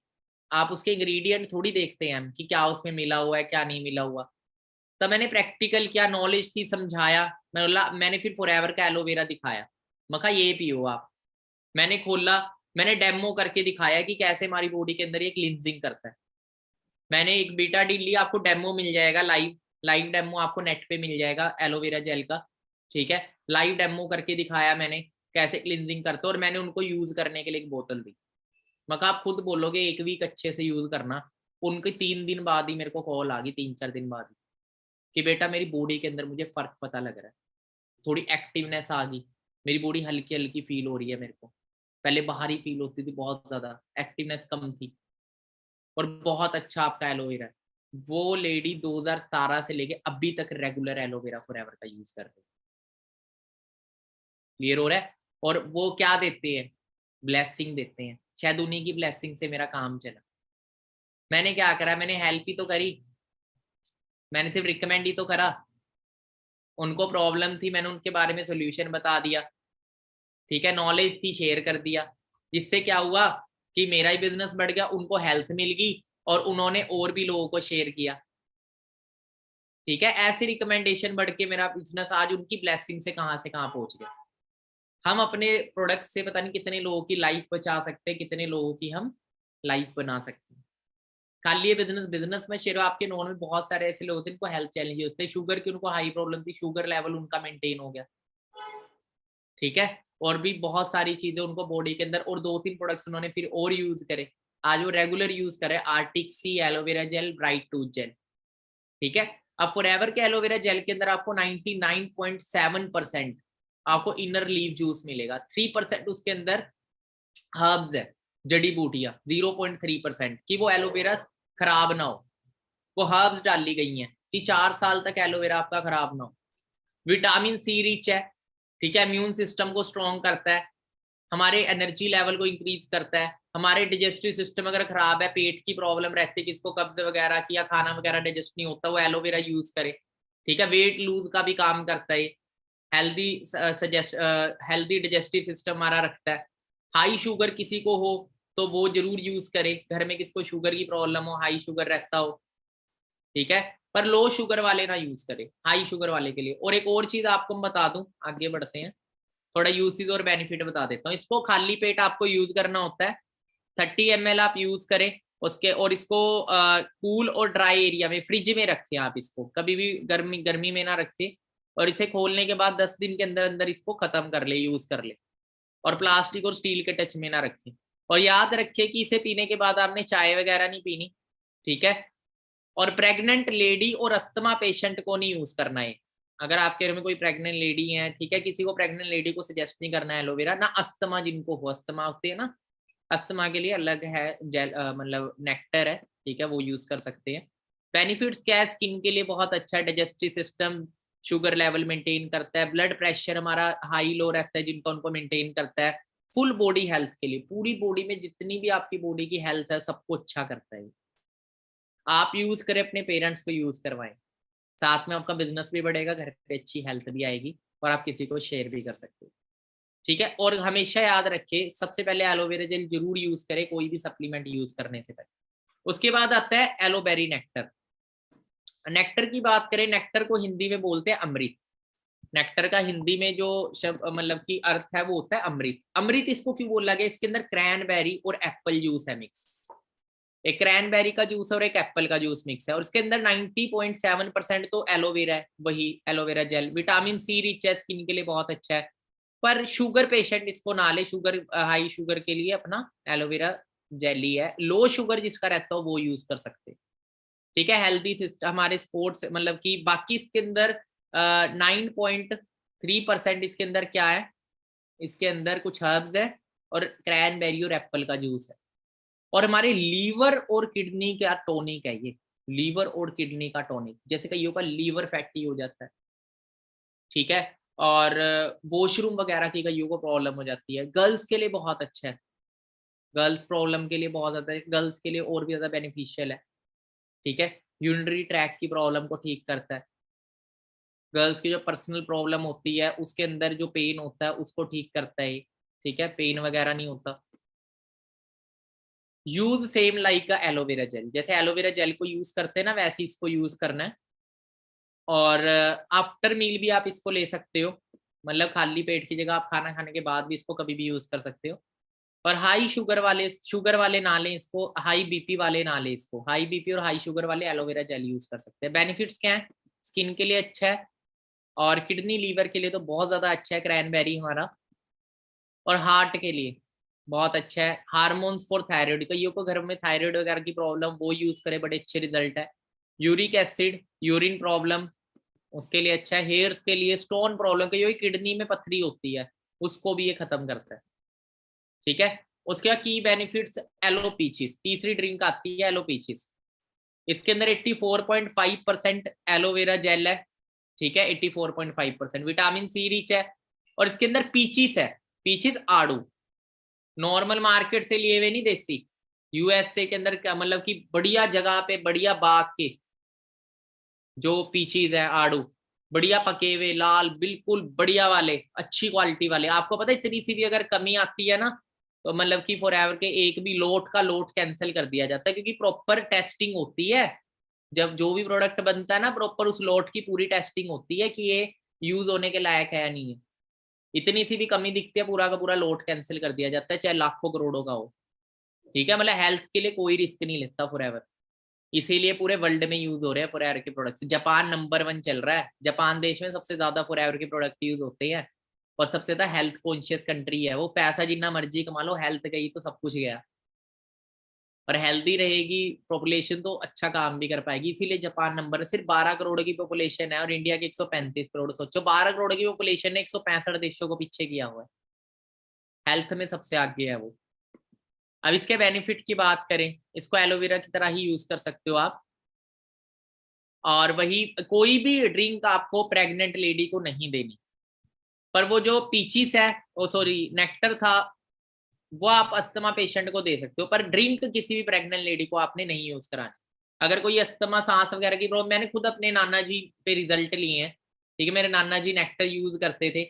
आप उसके इंग्रेडिएंट थोड़ी देखते हैं हम कि क्या उसमें मिला हुआ है क्या नहीं मिला हुआ। तब मैंने प्रैक्टिकल क्या नॉलेज थी समझाया। मैंने फिर फॉरएवर का एलोवेरा दिखाया, मैं कहा ये पियो आप। मैंने खोला, मैंने डेमो करके दिखाया कि कैसे हमारी बॉडी के अंदर ये क्लींजिंग करता है। मैंने एक बीटा डील लिया, आपको डेमो मिल जाएगा, लाइव लाइव डेमो आपको नेट पे मिल जाएगा एलोवेरा जेल का, ठीक है। लाइव डेमो करके दिखाया मैंने कैसे क्लींजिंग करते, और मैंने उनको यूज करने के लिए एक बोतल दी। मैं कहा आप खुद बोलोगे 1 वीक अच्छे से यूज करना। उनके 3 दिन बाद ही मेरे को कॉल आ गई, 3-4 दिन बाद ही, कि बेटा मेरी बॉडी के अंदर मुझे फर्क पता लग रहा है, थोड़ी एक्टिवनेस आ गई, मेरी बॉडी हल्की हल्की फील हो रही है मेरे को। पहले बाहरी फील होती थी बहुत ज्यादा, एक्टिवनेस कम थी, और बहुत अच्छा आपका एलोवेरा है। वो लेडी 2017 से लेके अभी तक रेगुलर एलोवेरा फॉरएवर का यूज कर रही है। क्लियर हो रहा है? और वो क्या देते हैं, ब्लेसिंग देते हैं, शायद उन्हीं की ब्लेसिंग से मेरा काम चला। मैंने क्या करा, मैंने हेल्प ही तो करी, मैंने सिर्फ रिकमेंड ही तो करा। उनको प्रॉब्लम थी, मैंने उनके बारे में सोल्यूशन बता दिया, ठीक है, नॉलेज थी शेयर कर दिया। जिससे क्या हुआ कि मेरा ही बिजनेस बढ़ गया, उनको हेल्थ मिल गई, और उन्होंने और भी लोगों को शेयर किया, ठीक है। ऐसी रिकमेंडेशन बढ़ के मेरा बिजनेस आज उनकी ब्लेसिंग से कहां पहुंच गया। हम अपने प्रोडक्ट से पता नहीं कितने लोगों की लाइफ बचा सकते हैं, कितने लोगों की हम लाइफ बना सकते हैं। खाली ये बिजनेस में शेयर, आपके नॉन में बहुत सारे ऐसे लोग होते हैं जिनको हेल्थ चैलेंज होते हैं, शुगर की उनको हाई प्रॉब्लम थी, शुगर लेवल उनका मेंटेन हो गया, ठीक है। और भी बहुत सारी चीजें उनको बॉडी के अंदर, और 2-3 प्रोडक्ट्स उन्होंने फिर और यूज करे, आज वो रेगुलर यूज करे, arctic sea aloe vera gel, bright tooth gel, ठीक है। अब फॉरएवर के एलोवेरा जेल के अंदर आपको 99.7% आपको इनर लीव जूस मिलेगा, 3% उसके अंदर हर्ब्स है, जड़ी बूटियां 0.3% कि वो एलोवेरा खराब ना हो। वो हर्ब्स डाली गई हैं कि 4 साल तक एलोवेरा आपका खराब ना हो। विटामिन सी रिच है, ठीक है, इम्यून सिस्टम को स्ट्रॉन्ग करता है, हमारे एनर्जी लेवल को इंक्रीज करता है, हमारे डाइजेस्टिव सिस्टम अगर खराब है, पेट की प्रॉब्लम रहती है, किसको कब्ज वगैरह की या खाना वगैरह डाइजेस्ट नहीं होता, वो एलोवेरा यूज करे, ठीक है। वेट लूज का भी काम करता है, हेल्दी हेल्दी डाइजेस्टिव सिस्टम हमारा रखता है। हाई शुगर किसी को हो तो वो जरूर यूज करे, घर में किसको शुगर की प्रॉब्लम हो, हाई शुगर रहता हो, ठीक है। पर लो शुगर वाले ना यूज करे, हाई शुगर वाले के लिए। और एक और चीज आपको मैं बता दूं, आगे बढ़ते हैं, थोड़ा यूसेज और बेनिफिट बता देता हूँ। इसको खाली पेट आपको यूज करना होता है, 30 ml आप यूज करें उसके, और इसको कूल और ड्राई एरिया में फ्रिज में रखें, आप इसको कभी भी गर्मी गर्मी में ना रखें, और इसे खोलने के बाद 10 दिन के अंदर अंदर इसको खत्म कर ले, यूज कर ले, और प्लास्टिक और स्टील के टच में ना रखें। और याद रखें कि इसे पीने के बाद आपने चाय वगैरह नहीं पीनी, ठीक है। और प्रेग्नेंट लेडी और अस्थमा पेशेंट को नहीं यूज करना है। अगर आपके घर में कोई प्रेग्नेंट लेडी है, ठीक है, किसी को प्रेग्नेंट लेडी को सजेस्ट नहीं करना है एलोवेरा, ना अस्थमा, जिनको हो अस्थमा होती है ना, अस्थमा के लिए अलग है जेल, मतलब नेक्टर है, ठीक है, वो यूज कर सकते हैं। बेनिफिट्स क्या है, स्किन के लिए बहुत अच्छा है, digestive system, sugar level maintain करता है, ब्लड प्रेशर हमारा हाई लो रहता है जिनका, उनको मेंटेन करता है, फुल बॉडी हेल्थ के लिए, पूरी बॉडी में जितनी भी आपकी बॉडी की हेल्थ है सबको अच्छा करता है। आप यूज करें, अपने पेरेंट्स को यूज करवाएं, साथ में आपका बिजनेस भी बढ़ेगा, घर पे अच्छी हेल्थ भी आएगी, और आप किसी को शेयर भी कर सकते हो, ठीक है। और हमेशा याद रखें, सबसे पहले एलोवेरा जेल जरूर यूज करें कोई भी सप्लीमेंट यूज करने से पहले। उसके बाद आता है एलोबेरी नेक्टर। नेक्टर की बात करें, नेक्टर को हिंदी में बोलते हैं अमृत। नेक्टर का हिंदी में जो शब्द मतलब की अर्थ है वो होता है अमृत। अमृत इसको क्यों बोला गया, इसके अंदर क्रैनबेरी और एप्पल जूस है मिक्स, एक क्रैनबेरी का जूस और एक एप्पल का जूस मिक्स है, और इसके अंदर 90.7% तो एलोवेरा है, वही aloe vera gel. Vitamin C rich है, स्किन के लिए बहुत अच्छा है। पर शुगर पेशेंट इसको ना ले, शुगर हाई शुगर के लिए अपना एलोवेरा जेली है, लो शुगर जिसका रहता हो वो यूज कर सकते हैं, ठीक है। हेल्दी सिस्टम हमारे स्पोर्ट्स मतलब कि बाकी इसके अंदर 9.3% इसके अंदर क्या है, इसके अंदर कुछ हर्ब्स है, और क्रैनबेरी और एप्पल का जूस है। और हमारे लीवर और किडनी का टॉनिक है ये, लीवर और किडनी का टॉनिक, जैसे कईयों का लीवर फैटी हो जाता है, ठीक है, और वॉशरूम वगैरह की कईयों को प्रॉब्लम हो जाती है, गर्ल्स के लिए बहुत अच्छा है, गर्ल्स प्रॉब्लम के लिए बहुत ज्यादा, गर्ल्स के लिए और भी ज्यादा बेनिफिशियल है, ठीक है। यूरिनरी ट्रैक की प्रॉब्लम को ठीक करता है, गर्ल्स की जो पर्सनल प्रॉब्लम होती है उसके अंदर जो पेन होता है उसको ठीक करता है, ठीक है, पेन वगैरह नहीं होता। यूज सेम लाइक का एलोवेरा जेल, जैसे एलोवेरा जेल को यूज करते हैं ना वैसे इसको यूज करना है। और आफ्टर मील भी आप इसको ले सकते हो, मतलब खाली पेट की जगह आप खाना खाने के बाद भी इसको कभी भी यूज कर सकते हो। और हाई शुगर वाले ना लें इसको, हाई बीपी वाले ना लें इसको। हाई बीपी और हाई शुगर वाले एलोवेरा जेल यूज कर सकते हैं। बेनिफिट्स क्या है, स्किन के लिए अच्छा है, और किडनी लीवर के लिए तो बहुत ज्यादा अच्छा है क्रैनबेरी हमारा, और हार्ट के लिए बहुत अच्छा है। हार्मोन्स फॉर थायराइड, कईयों को घर में थायराइड वगैरह की प्रॉब्लम, वो यूज करे बड़े अच्छे रिजल्ट है। यूरिक एसिड, यूरिन प्रॉब्लम, उसके लिए अच्छा है। हेयर्स के लिए, स्टोन प्रॉब्लम, कईयों की किडनी में पथरी होती है उसको भी ये खत्म करता है। ठीक है, उसके बाद की बेनिफिट्स, एलोपीचिस, तीसरी ड्रिंक आती है एलोपीचिस। इसके अंदर 84.5% एलोवेरा जेल है। ठीक है, 84.5% विटामिन सी रिच है। और इसके अंदर पीचिस है, पीचिस आड़ू, नॉर्मल मार्केट से लिए हुए नहीं, देसी, यूएसए के अंदर क्या मतलब कि बढ़िया जगह पे बढ़िया बाग के जो पीचीज है आड़ू, बढ़िया पके हुए लाल बिल्कुल बढ़िया वाले, अच्छी क्वालिटी वाले। आपको पता है इतनी सी भी अगर कमी आती है ना तो मतलब कि फॉरएवर के एक भी लोट का लोट कैंसिल कर दिया जाता है, क्योंकि प्रॉपर टेस्टिंग होती है। जब जो भी प्रोडक्ट बनता है ना, प्रॉपर उस लोट की पूरी टेस्टिंग होती है कि ये यूज होने के लायक है या नहीं है। इतनी सी भी कमी दिखती है, पूरा का पूरा लोट कैंसिल कर दिया जाता है, चाहे लाखों करोड़ों का हो। ठीक है, मतलब हेल्थ के लिए कोई रिस्क नहीं लेता फॉरएवर, इसीलिए पूरे वर्ल्ड में यूज हो रहे हैं फॉरएवर के प्रोडक्ट्स। जापान नंबर 1 चल रहा है, जापान देश में सबसे ज्यादा फॉरएवर के प्रोडक्ट यूज होते हैं, और सबसे ज्यादा हेल्थ कॉन्शियस कंट्री है वो। पैसा जितना मर्जी कमा लो, हेल्थ गई तो सब कुछ गया। और हेल्दी रहेगी पॉपुलेशन तो अच्छा काम भी कर पाएगी, इसीलिए जापान नंबर, सिर्फ 12 करोड़ की पॉपुलेशन है और इंडिया की 135 करोड़। सोचो 12 करोड़ की पॉपुलेशन ने 165 देशों को पीछे किया हुआ है, हेल्थ में सबसे आगे है वो। अब इसके बेनिफिट की बात करें, इसको एलोवेरा की तरह ही यूज कर सकते हो आप। और वही, कोई भी ड्रिंक आपको प्रेग्नेंट लेडी को नहीं देनी, पर वो जो पीचीस है, ओ सॉरी नेक्टर था, वो आप अस्थमा पेशेंट को दे सकते हो, पर ड्रिंक किसी भी प्रेग्नेंट लेडी को आपने नहीं यूज करानी। अगर कोई अस्थमा सांस वगैरह की प्रॉब्लम, मैंने खुद अपने नाना जी पे रिजल्ट लिए हैं। ठीक है, मेरे नाना जी नेक्टर यूज करते थे,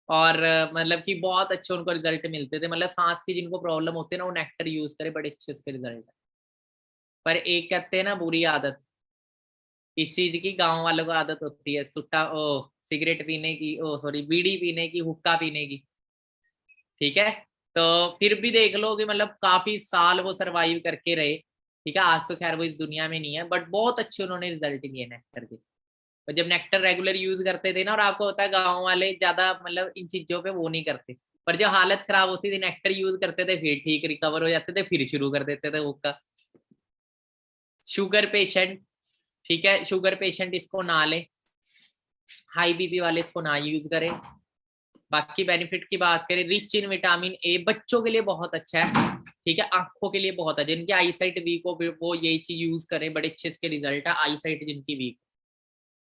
और मतलब कि बहुत अच्छे उनको रिजल्ट मिलते थे। मतलब सांस की जिनको प्रॉब्लम होती है ना, वो नेक्टर यूज करे, बड़े अच्छे उसके रिजल्ट है। पर एक कहते हैं ना बुरी आदत, इस चीज की गांव वालों को आदत होती है, सुट्टा ओ सिगरेट पीने की, ओ सॉरी बीड़ी पीने की, हुक्का पीने की। ठीक है, तो फिर भी देख लो कि मतलब काफी साल वो सरवाइव करके रहे। ठीक है, आज तो खैर वो इस दुनिया में नहीं है, बट बहुत अच्छे उन्होंने रिजल्ट लिए नेक्टर के। और जब नेक्टर रेगुलर यूज करते थे ना, और आपको पता है गाँव वाले ज्यादा मतलब इन चीजों पे वो नहीं करते, पर जब हालत खराब होती थी नेक्टर यूज करते थे, फिर ठीक रिकवर हो जाते थे, फिर शुरू कर देते थे हुक्का। शुगर पेशेंट, ठीक है, शुगर पेशेंट इसको ना ले, हाई बीपी वाले इसको ना यूज करें। बाकी बेनिफिट की बात करें, रिच इन विटामिन ए, बच्चों के लिए बहुत अच्छा है। ठीक है, आंखों के लिए बहुत है, जिनकी आई साइट वीक हो वो यही चीज यूज करें, बड़े अच्छे इसके रिजल्ट है आई साइट जिनकी वीक।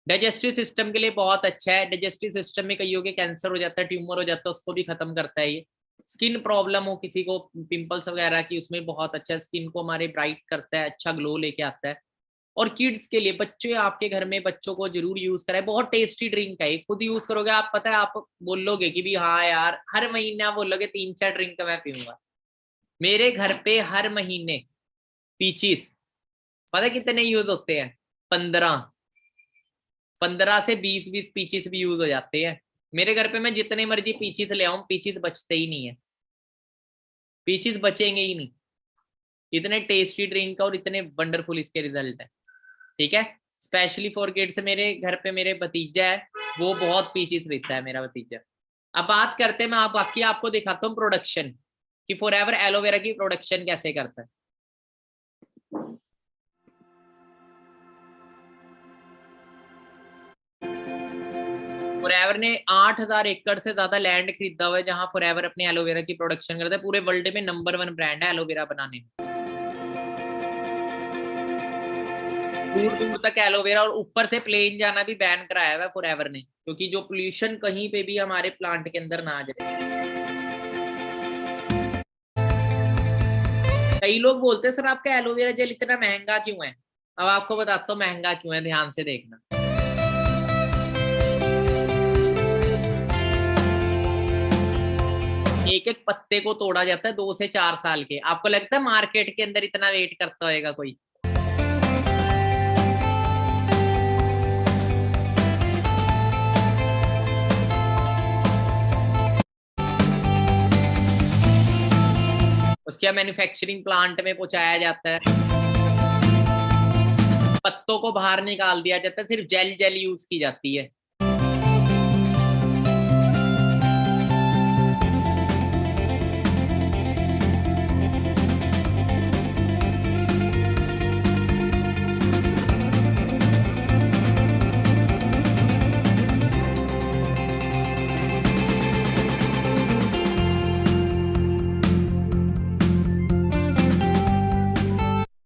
डाइजेस्टिव सिस्टम के लिए बहुत अच्छा है, डाइजेस्टिव सिस्टम में कईयों के कैंसर हो जाता है, ट्यूमर हो जाता है, उसको भी खत्म करता है ये। स्किन प्रॉब्लम हो किसी को, पिंपल्स वगैरह की, उसमें बहुत अच्छा है, स्किन को हमारे ब्राइट करता है, अच्छा ग्लो लेके आता है। और किड्स के लिए, बच्चे आपके घर में बच्चों को जरूर यूज कराए, बहुत टेस्टी ड्रिंक है, खुद यूज करोगे आप, पता है आप बोलोगे कि भी हाँ यार, हर महीने आप बोलोगे 3-4 ड्रिंक मैं पीऊंगा। मेरे घर पे हर महीने पीचीस, पता है कितने यूज होते हैं, 15 से 20 पीचीस भी यूज हो जाते हैं मेरे घर पे। मैं जितने मर्जी पीचीस ले आऊं, पीचीस बचते ही नहीं है, पीचीस बचेंगे ही नहीं। इतने टेस्टी ड्रिंक और इतने वंडरफुल इसके रिजल्ट है। ठीक है, स्पेशली फॉर किड्स, मेरे घर पे मेरे भतीजा है, वो बहुत पीचीस पीता है मेरा भतीजा। अब बात करते हैं, मैं बाकी आपको दिखाता हूँ प्रोडक्शन कि फॉरएवर एलोवेरा की प्रोडक्शन कैसे करता है। फॉरएवर ने 8,000 एकड़ से ज्यादा लैंड खरीदा हुआ है, जहां फॉरएवर अपने एलोवेरा की प्रोडक्शन करता है। पूरे वर्ल्ड में नंबर 1 ब्रांड है एलोवेरा बनाने में, दूर दूर तक एलोवेरा। और ऊपर से प्लेन जाना भी बैन कराया हुआ है फॉरएवर ने, क्योंकि जो पोल्यूशन कहीं पे भी हमारे प्लांट के अंदर ना आ जाए। कई लोग बोलते हैं सर आपका एलोवेरा जेल इतना महंगा क्यों है। अब आपको बताता हूँ महंगा क्यों है, ध्यान से देखना। एक एक पत्ते को तोड़ा जाता है 2 से 4 साल के। आपको लगता है मार्केट के अंदर इतना वेट करता होगा कोई? उसके मैन्युफैक्चरिंग प्लांट में पहुंचाया जाता है, पत्तों को बाहर निकाल दिया जाता है, सिर्फ जेल जेल यूज की जाती है।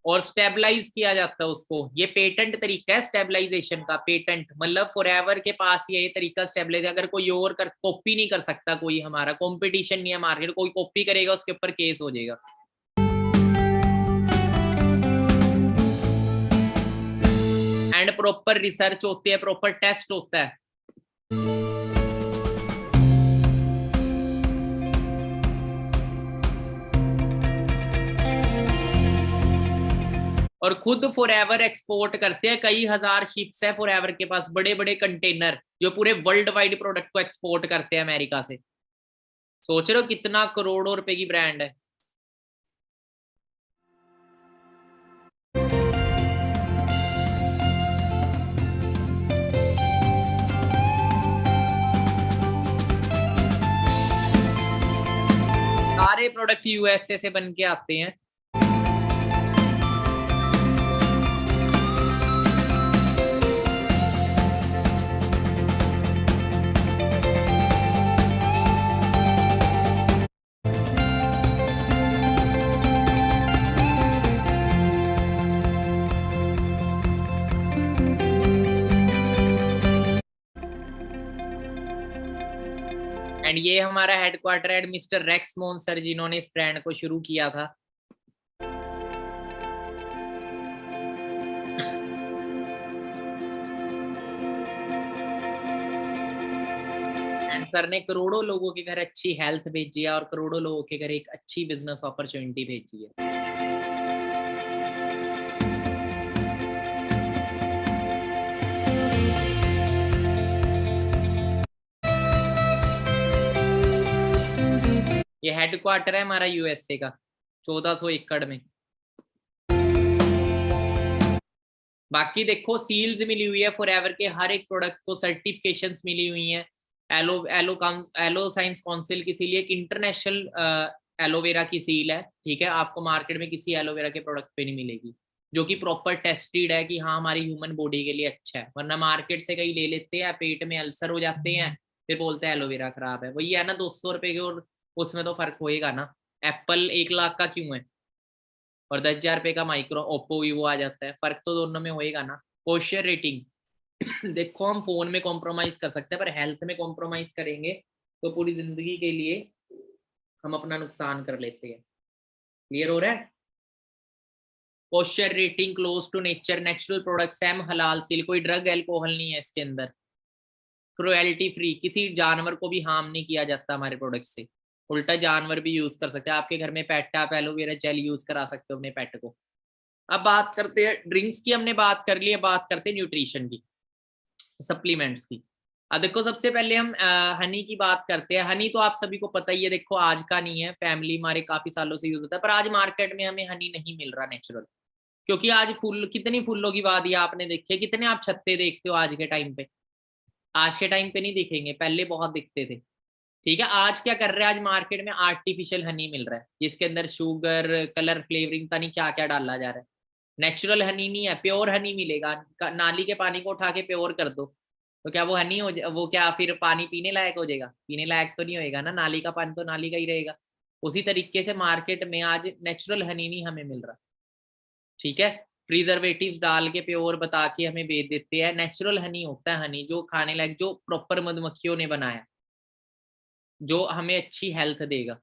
और स्टेबलाइज किया जाता है उसको। ये पेटेंट तरीका है स्टेबलाइजेशन का। पेटेंट मतलब फॉरएवर के पास ये तरीका स्टेबलाइज, अगर कोई और कॉपी नहीं कर सकता, कोई हमारा कंपटीशन नहीं है मार्केट, कोई कॉपी करेगा उसके ऊपर केस हो जाएगा। एंड प्रॉपर रिसर्च होती है, प्रॉपर टेस्ट होता है। और खुद फॉरएवर एक्सपोर्ट करते हैं, कई हजार शिप्स है फॉरएवर के पास, बड़े बड़े कंटेनर जो पूरे वर्ल्ड वाइड प्रोडक्ट को एक्सपोर्ट करते हैं अमेरिका से। सोच रहे हो कितना करोड़ों रुपए की ब्रांड है। सारे प्रोडक्ट यूएसए से बन के आते हैं। एंड ये हमारा हेडक्वार्टर है मिस्टर रेक्स मोन सर, जिन्होंने इस ब्रांड को शुरू किया था। एंड सर ने करोड़ों लोगों के घर अच्छी हेल्थ भेजी है और करोड़ों लोगों के घर एक अच्छी बिजनेस अपॉर्चुनिटी भेजी है। ये हेडक्वार्टर है हमारा यूएसए का, 1400 एकड़ में। बाकी देखो सील्स मिली हुई है फॉरएवर के, हर एक प्रोडक्ट को सर्टिफिकेशंस मिली हुई हैं। एलो साइंस काउंसिल की सील, एक इंटरनेशनल एलोवेरा की सील है, ठीक है। आपको मार्केट में किसी एलोवेरा के प्रोडक्ट पे नहीं मिलेगी, जो कि प्रॉपर टेस्टेड है कि हाँ हमारी ह्यूमन बॉडी के लिए अच्छा है। वरना मार्केट से कहीं ले लेते हैं, पेट में अल्सर हो जाते हैं, फिर बोलते हैं एलोवेरा खराब है। वही है ना, 200 रुपए के, और उसमें तो फर्क होएगा ना। एप्पल 1 लाख का क्यों है और 10,000 रुपए का माइक्रो ओप्पो वीवो आ जाता है, फर्क तो दोनों में होएगा ना। पोस्चर रेटिंग देखो हम फोन में कॉम्प्रोमाइज कर सकते हैं, पर हेल्थ में कॉम्प्रोमाइज करेंगे तो पूरी जिंदगी के लिए हम अपना नुकसान कर लेते हैं। क्लियर हो रहा है? Posture rating close to nature, natural product, सैम हलाल सील, कोई ड्रग एल्कोहल नहीं है इसके अंदर, क्रुएल्टी फ्री, किसी जानवर को भी हार्म नहीं किया जाता हमारे प्रोडक्ट से। उल्टा जानवर भी यूज कर सकते हैं। आपके घर में पेट है, आप एलोवेरा जेल यूज करा सकते हो अपने पेट को। अब बात करते हैं ड्रिंक्स की, हमने बात कर ली है, बात करते हैं न्यूट्रिशन की, सप्लीमेंट्स की। अब देखो सबसे पहले हम हनी की बात करते हैं। हनी तो आप सभी को पता ही है, देखो आज का नहीं है, फैमिली हमारे काफी सालों से यूज होता है, पर आज मार्केट में हमें हनी नहीं मिल रहा नेचुरल। क्योंकि आज फूल, कितनी फूलों की वादियां आपने देखी है, कितने आप छत्ते देखते हो आज के टाइम पे? आज के टाइम पे नहीं दिखेंगे, पहले बहुत दिखते थे। ठीक है, आज क्या कर रहे हैं, आज मार्केट में आर्टिफिशियल हनी मिल रहा है, जिसके अंदर शुगर, कलर, फ्लेवरिंग, पता नहीं क्या क्या डाला जा रहा है। नेचुरल हनी नहीं है, प्योर हनी मिलेगा। नाली के पानी को उठा के प्योर कर दो तो क्या वो हनी हो वो क्या फिर पानी पीने लायक हो जाएगा? पीने लायक तो नहीं होएगा ना, नाली का पानी तो नाली का ही रहेगा। उसी तरीके से मार्केट में आज नेचुरल हनी नहीं हमें मिल रहा, ठीक है। प्रिजर्वेटिव्स डाल के प्योर बता के हमें बेच देते हैं। नेचुरल हनी होता है हनी जो खाने लायक, जो प्रॉपर मधुमक्खियों ने बनाया, जो हमें अच्छी हेल्थ देगा,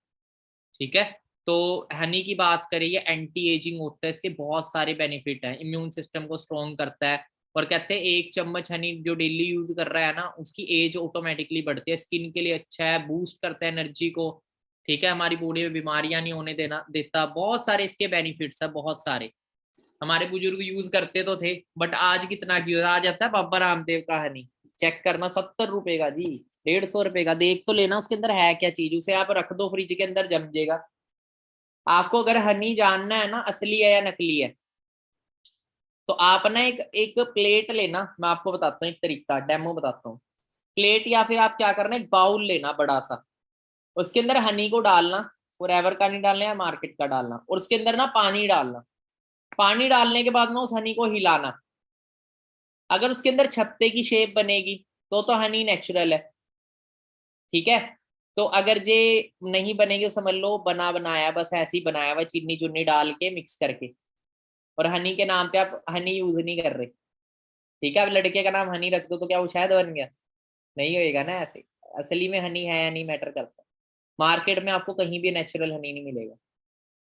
ठीक है। तो हनी की बात करें, ये एंटी एजिंग होता है, इसके बहुत सारे बेनिफिट हैं, इम्यून सिस्टम को स्ट्रॉन्ग करता है। और कहते हैं 1 चम्मच हनी जो डेली यूज कर रहा है ना, उसकी एज ऑटोमेटिकली बढ़ती है, स्किन के लिए अच्छा है, बूस्ट करता है एनर्जी को, ठीक है, हमारी बॉडी में बीमारियां नहीं होने देता। बहुत सारे इसके बेनिफिट्स है, बहुत सारे। हमारे बुजुर्ग यूज करते तो थे, बट आज कितना की आ जाता है बाबा रामदेव का हनी, चेक करना 70 रुपए का जी, 150 रुपए का। देख तो लेना उसके अंदर है क्या चीज, उसे आप रख दो फ्रिज के अंदर, जम जाएगा। आपको अगर हनी जानना है ना असली है या नकली है, तो आप ना एक एक प्लेट लेना, मैं आपको बताता हूँ एक तरीका, डेमो बताता हूँ। प्लेट या फिर आप क्या करना, एक बाउल लेना बड़ा सा, उसके अंदर हनी को डालना, फॉरएवर का नहीं डालना है, मार्केट का डालना, और उसके अंदर ना पानी डालना। पानी डालने के बाद ना उस हनी को हिलाना। अगर उसके अंदर छत्ते की शेप बनेगी तो हनी नेचुरल है, ठीक है। तो अगर जे नहीं बनेगी तो समझ लो बना बनाया, बस ऐसे ही बनाया हुआ, चीनी चुन्नी डाल के मिक्स करके, और हनी के नाम पे आप हनी यूज नहीं कर रहे, ठीक है। अब लड़के का नाम हनी रख दो तो क्या वो शायद बन गया, नहीं होएगा ना ऐसे। असली में हनी है या नहीं मैटर करता है। मार्केट में आपको कहीं भी नेचुरल हनी नहीं मिलेगा।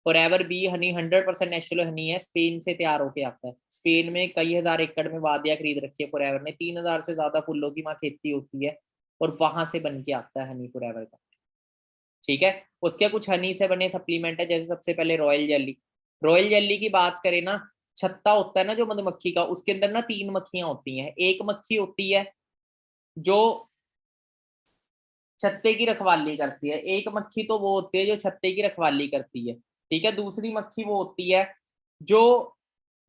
Forever B Honey 100% natural Honey है, स्पेन से तैयार होके आता है। स्पेन में कई हजार एकड़ में वादियां खरीद रखी है फॉरएवर ने, 3,000 से ज्यादा फूलों की वहां खेती होती है, और वहां से बन के आता है हनी फॉरएवर का, ठीक है। उसके कुछ हनी से बने सप्लीमेंट है, जैसे सबसे पहले रॉयल जेली। रॉयल जेली की बात करें ना, छत्ता होता है ना जो मधुमक्खी का, उसके अंदर ना 3 मक्खियां होती हैं। एक मक्खी होती है जो छत्ते की रखवाली करती है, एक मक्खी तो वो होती है जो छत्ते की रखवाली करती है, ठीक है। दूसरी मक्खी वो होती है जो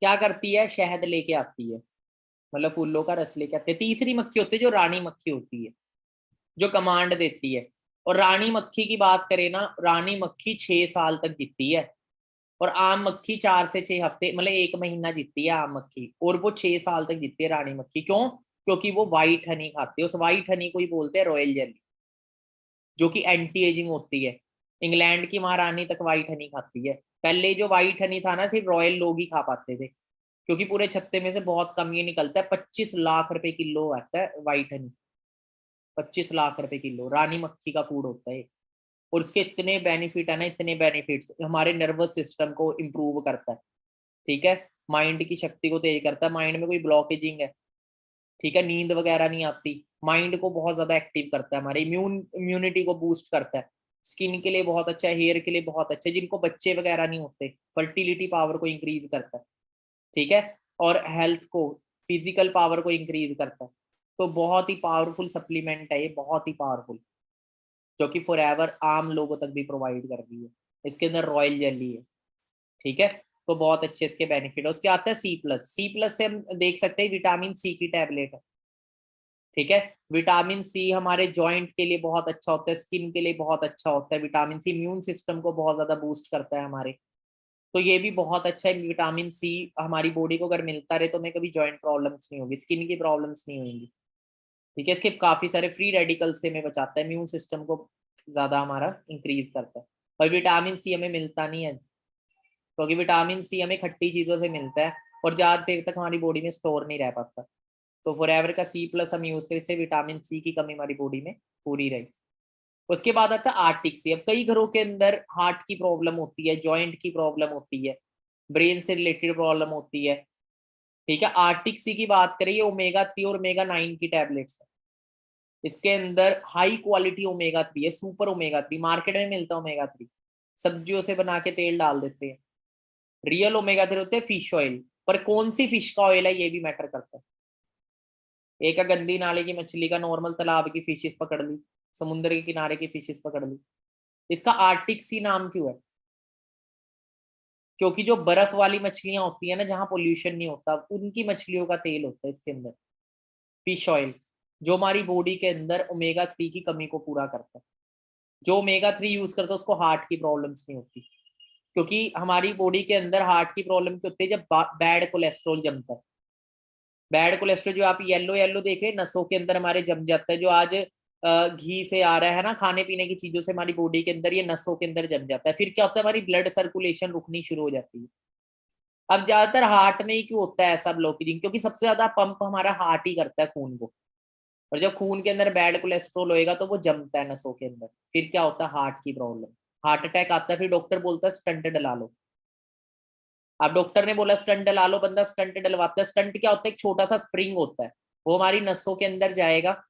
क्या करती है, शहद लेके आती है, मतलब फूलों का रस लेके आती है। तीसरी मक्खी होती है जो रानी मक्खी होती है, जो कमांड देती है। और रानी मक्खी की बात करें ना, रानी मक्खी 6 साल तक जीती है, और आम मक्खी 4 से 6 हफ्ते, मतलब 1 महीना जीती है आम मक्खी, और वो 6 साल तक जीती है रानी मक्खी। क्यों? क्योंकि वो व्हाइट हनी खाती है, उस व्हाइट हनी को ही बोलते हैं रॉयल जेली, जो कि एंटी एजिंग होती है। इंग्लैंड की महारानी तक व्हाइट हनी खाती है। पहले जो व्हाइट हनी था ना, सिर्फ रॉयल लोग ही खा पाते थे, क्योंकि पूरे छत्ते में से बहुत कम ये निकलता है। 25 लाख रुपए किलो आता है व्हाइट हनी, 25 लाख रुपए किलो रानी मक्खी का फूड होता है। और उसके इतने बेनिफिट है ना, इतने बेनिफिट्स, हमारे नर्वस सिस्टम को इम्प्रूव करता है, ठीक है। माइंड की शक्ति को तेज करता है, माइंड में कोई ब्लॉकेजिंग है, ठीक है, नींद वगैरह नहीं आती, माइंड को बहुत ज्यादा एक्टिव करता है, हमारे इम्यूनिटी को बूस्ट करता है। स्किन के लिए बहुत अच्छा है, हेयर के लिए बहुत अच्छा है, जिनको बच्चे वगैरह नहीं होते, फर्टिलिटी पावर को इंक्रीज करता है, ठीक है। और हेल्थ को, फिजिकल पावर को इंक्रीज करता है। तो बहुत ही पावरफुल सप्लीमेंट है ये, बहुत ही पावरफुल, जो कि फॉरएवर आम लोगों तक भी प्रोवाइड कर रही है। इसके अंदर रॉयल जेली है, ठीक है। तो बहुत अच्छे इसके बेनिफिट है। उसके आता है सी प्लस। सी प्लस से हम देख सकते हैं विटामिन सी की टैबलेट है, ठीक है। विटामिन सी हमारे जॉइंट के लिए बहुत अच्छा होता है, स्किन के लिए बहुत अच्छा होता है। विटामिन सी इम्यून सिस्टम को बहुत ज्यादा बूस्ट करता है हमारे। तो ये भी बहुत अच्छा है विटामिन सी, हमारी बॉडी को अगर मिलता रहे तो हमें कभी जॉइंट प्रॉब्लम्स नहीं होगी, स्किन की प्रॉब्लम्स नहीं होंगी, ठीक है। इसके काफी सारे फ्री रेडिकल से हमें बचाता है, इम्यून सिस्टम को ज्यादा हमारा इंक्रीज करता है। और विटामिन सी हमें मिलता नहीं है, क्योंकि विटामिन सी हमें खट्टी चीजों से मिलता है, और ज्यादा देर तक हमारी बॉडी में स्टोर नहीं रह पाता। तो फॉरएवर का सी प्लस हम यूज करें, इससे विटामिन सी की कमी हमारी बॉडी में पूरी रही। उसके बाद आता है आर्टिक सी। अब कई घरों के अंदर हार्ट की प्रॉब्लम होती है, जॉइंट की प्रॉब्लम होती है, ब्रेन से रिलेटेड प्रॉब्लम होती है, ठीक है। आर्टिक सी की बात करें, ये ओमेगा 3 और ओमेगा 9 की टैबलेट्स है। इसके अंदर हाई क्वालिटी ओमेगा 3 है, सुपर ओमेगा 3 मार्केट में मिलता है। ओमेगा 3 सब्जियों से बना के तेल डाल देते हैं। रियल ओमेगा 3 होते हैं फिश ऑयल, पर कौन सी फिश का ऑयल है ये भी मैटर करता है। एक गंदी नाले की मछली का, नॉर्मल तालाब की फिशेस पकड़ ली, समुद्र के किनारे की फिशेस पकड़ ली। इसका आर्टिक सी नाम क्यों है? क्योंकि जो बर्फ वाली मछलियां होती है ना, जहाँ पोल्यूशन नहीं होता, उनकी मछलियों का तेल होता है इसके अंदर, फिश ऑयल, जो हमारी बॉडी के अंदर ओमेगा 3 की कमी को पूरा करता है। जो ओमेगा 3 यूज करता है उसको हार्ट की प्रॉब्लम्स नहीं होती, क्योंकि हमारी बॉडी के अंदर हार्ट की प्रॉब्लम क्यों होती है? जब बैड कोलेस्ट्रॉल जमता है। बैड कोलेस्ट्रॉल जो आप येलो येलो देख रहे हैं नसों के अंदर हमारे जम जाता है, जो आज घी से आ रहा है ना, खाने पीने की चीजों से हमारी बॉडी के अंदर ये नसों के अंदर जम जाता है। फिर क्या होता है, हमारी ब्लड सर्कुलेशन रुकनी शुरू हो जाती है। अब ज्यादातर हार्ट में ही क्यों होता है ऐसा ब्लॉकेजिंग? क्योंकि सबसे ज्यादा पंप हमारा हार्ट ही करता है खून को, और जब खून के अंदर बैड कोलेस्ट्रॉल होएगा तो वो जमता है नसों के अंदर। फिर क्या होता है, हार्ट की प्रॉब्लम, हार्ट अटैक आता है। फिर डॉक्टर बोलता है स्टंट डला लो। अब डॉक्टर ने बोला स्टंट डला लो, बंदा स्टंट डलवाता है। स्टंट क्या होता है? एक छोटा सा स्प्रिंग होता है, वो हमारी नसों के अंदर जाएगा,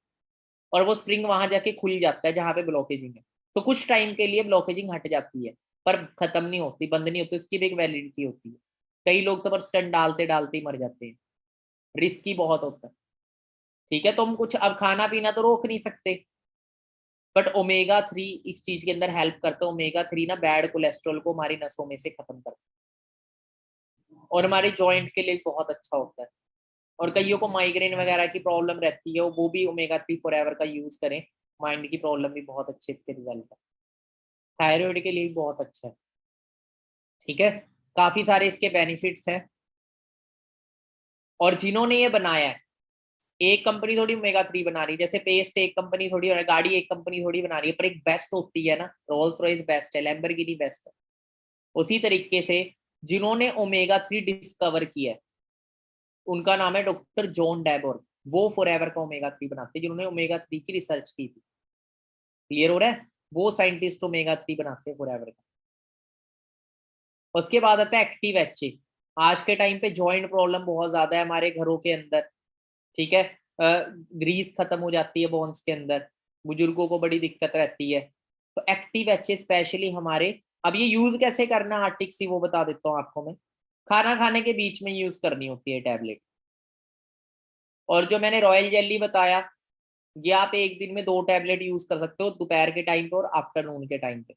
और वो स्प्रिंग वहां जाके खुल जाता है जहां पे ब्लॉकेजिंग है। तो कुछ टाइम के लिए ब्लॉकेजिंग हट जाती है, पर खत्म नहीं होती, बंद नहीं होती, उसकी भी एक वैलिडिटी होती है। कई लोग तो पर स्टंट डालते डालते ही मर जाते हैं, रिस्की बहुत होता है। ठीक है, तो हम कुछ अब खाना पीना तो रोक नहीं सकते, बट ओमेगा 3 इस चीज के अंदर हेल्प करता है। ओमेगा 3 ना बैड कोलेस्ट्रॉल को हमारी नसों में से खत्म करता है, और हमारे जॉइंट के लिए बहुत अच्छा होता है। और कईयों को माइग्रेन वगैरह की प्रॉब्लम रहती है, वो भी ओमेगा 3 फॉरएवर का यूज करें, माइंड की प्रॉब्लम भी बहुत अच्छे इसके रिजल्ट है। थायराइड के लिए भी बहुत अच्छा है। ठीक है, काफी सारे इसके बेनिफिट्स हैं। और जिन्होंने ये बनाया है, एक कंपनी थोड़ी ओमेगा 3 बना रही है, जैसे पेस्ट एक कंपनी थोड़ी, गाड़ी एक कंपनी थोड़ी बना रही है, पर एक बेस्ट होती है ना, रोल्स रॉयस बेस्ट है, लैम्बोर्गिनी बेस्ट है। उसी तरीके से जिन्होंने ओमेगा 3 डिस्कवर किया है, उनका नाम है डॉक्टर जॉन डैबोर। वो फॉरएवर का ओमेगा 3 बनाते हैं, जिन्होंने ओमेगा 3 की रिसर्च की थी। क्लियर हो रहा है? वो साइंटिस्ट ओमेगा 3 बनाते हैं फॉरएवर का। उसके बाद आता है एक्टिव एचए। आज के टाइम पे जॉइंट प्रॉब्लम बहुत ज्यादा है हमारे घरों के अंदर। ठीक है, ग्रीस खत्म हो जाती है बोन्स के अंदर, बुजुर्गों को बड़ी दिक्कत रहती है। तो एक्टिव एचए स्पेशली हमारे, अब ये यूज कैसे करना आर्टिक सी वो बता देता हूँ आपको मैं। खाना खाने के बीच में यूज करनी होती है टैबलेट। और जो मैंने रॉयल जेली बताया, ये आप एक दिन में 2 टैबलेट यूज कर सकते हो, दोपहर के टाइम पे और आफ्टरनून के टाइम पे।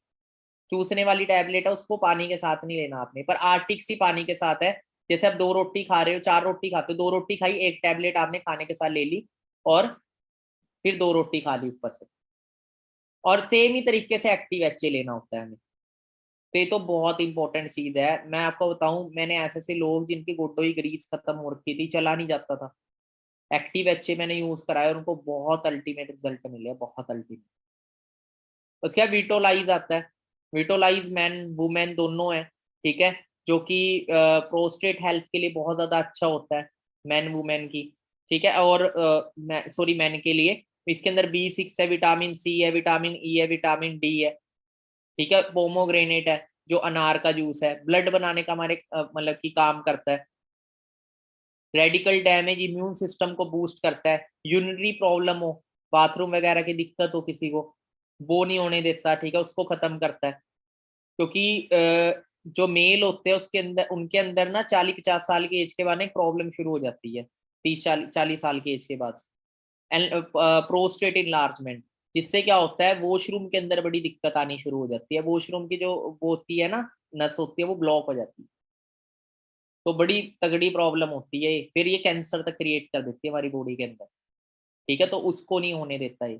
चूसने वाली टैबलेट है, उसको पानी के साथ नहीं लेना आपने, पर आर्टिक सी पानी के साथ है। जैसे आप 2 रोटी खा रहे हो, 4 रोटी खाते हो, 2 रोटी खाई, एक टैबलेट आपने खाने के साथ ले ली, और फिर 2 रोटी खा ली ऊपर से। और सेम ही तरीके से एक्टिव एचए लेना होता है हमें। तो ये तो बहुत इंपॉर्टेंट चीज है। मैं आपको बताऊं, मैंने ऐसे ऐसे लोग जिनकी गोडों की ग्रीस खत्म हो रखी थी, चला नहीं जाता था, एक्टिव एचए मैंने यूज कराया और उनको बहुत अल्टीमेट रिजल्ट मिले, बहुत अल्टीमेट। उसके बाद विटोलाइज आता है। विटोलाइज मैन वुमेन दोनों है। ठीक है, जो कि प्रोस्टेट हेल्थ के लिए बहुत ज्यादा अच्छा होता है, मैन वुमेन की। ठीक है, और सॉरी मैन के लिए इसके अंदर B6 है, विटामिन सी है, विटामिन ई है, विटामिन डी है। ठीक है, पोमोग्रेनेट है, जो अनार का जूस है, ब्लड बनाने का हमारे मतलब की काम करता है। रेडिकल डैमेज इम्यून सिस्टम को बूस्ट करता है। यूरिनरी प्रॉब्लम हो, बाथरूम वगैरह की दिक्कत हो किसी को, वो नहीं होने देता। ठीक है, उसको खत्म करता है। क्योंकि जो मेल होते हैं उसके अंदर, उनके अंदर ना 40-50 साल की एज के बाद एक प्रॉब्लम शुरू हो जाती है, 30-40 साल की एज के बाद, प्रोस्टेट इनलार्जमेंट। जिससे क्या होता है, वॉशरूम के अंदर बड़ी दिक्कत आनी शुरू हो जाती है। वॉशरूम की जो वो होती है ना, नस होती है, वो ब्लॉक हो जाती है, तो बड़ी तगड़ी प्रॉब्लम होती है। फिर ये कैंसर तक क्रिएट कर देती है हमारी बॉडी के अंदर। ठीक है, तो उसको नहीं होने देता ये।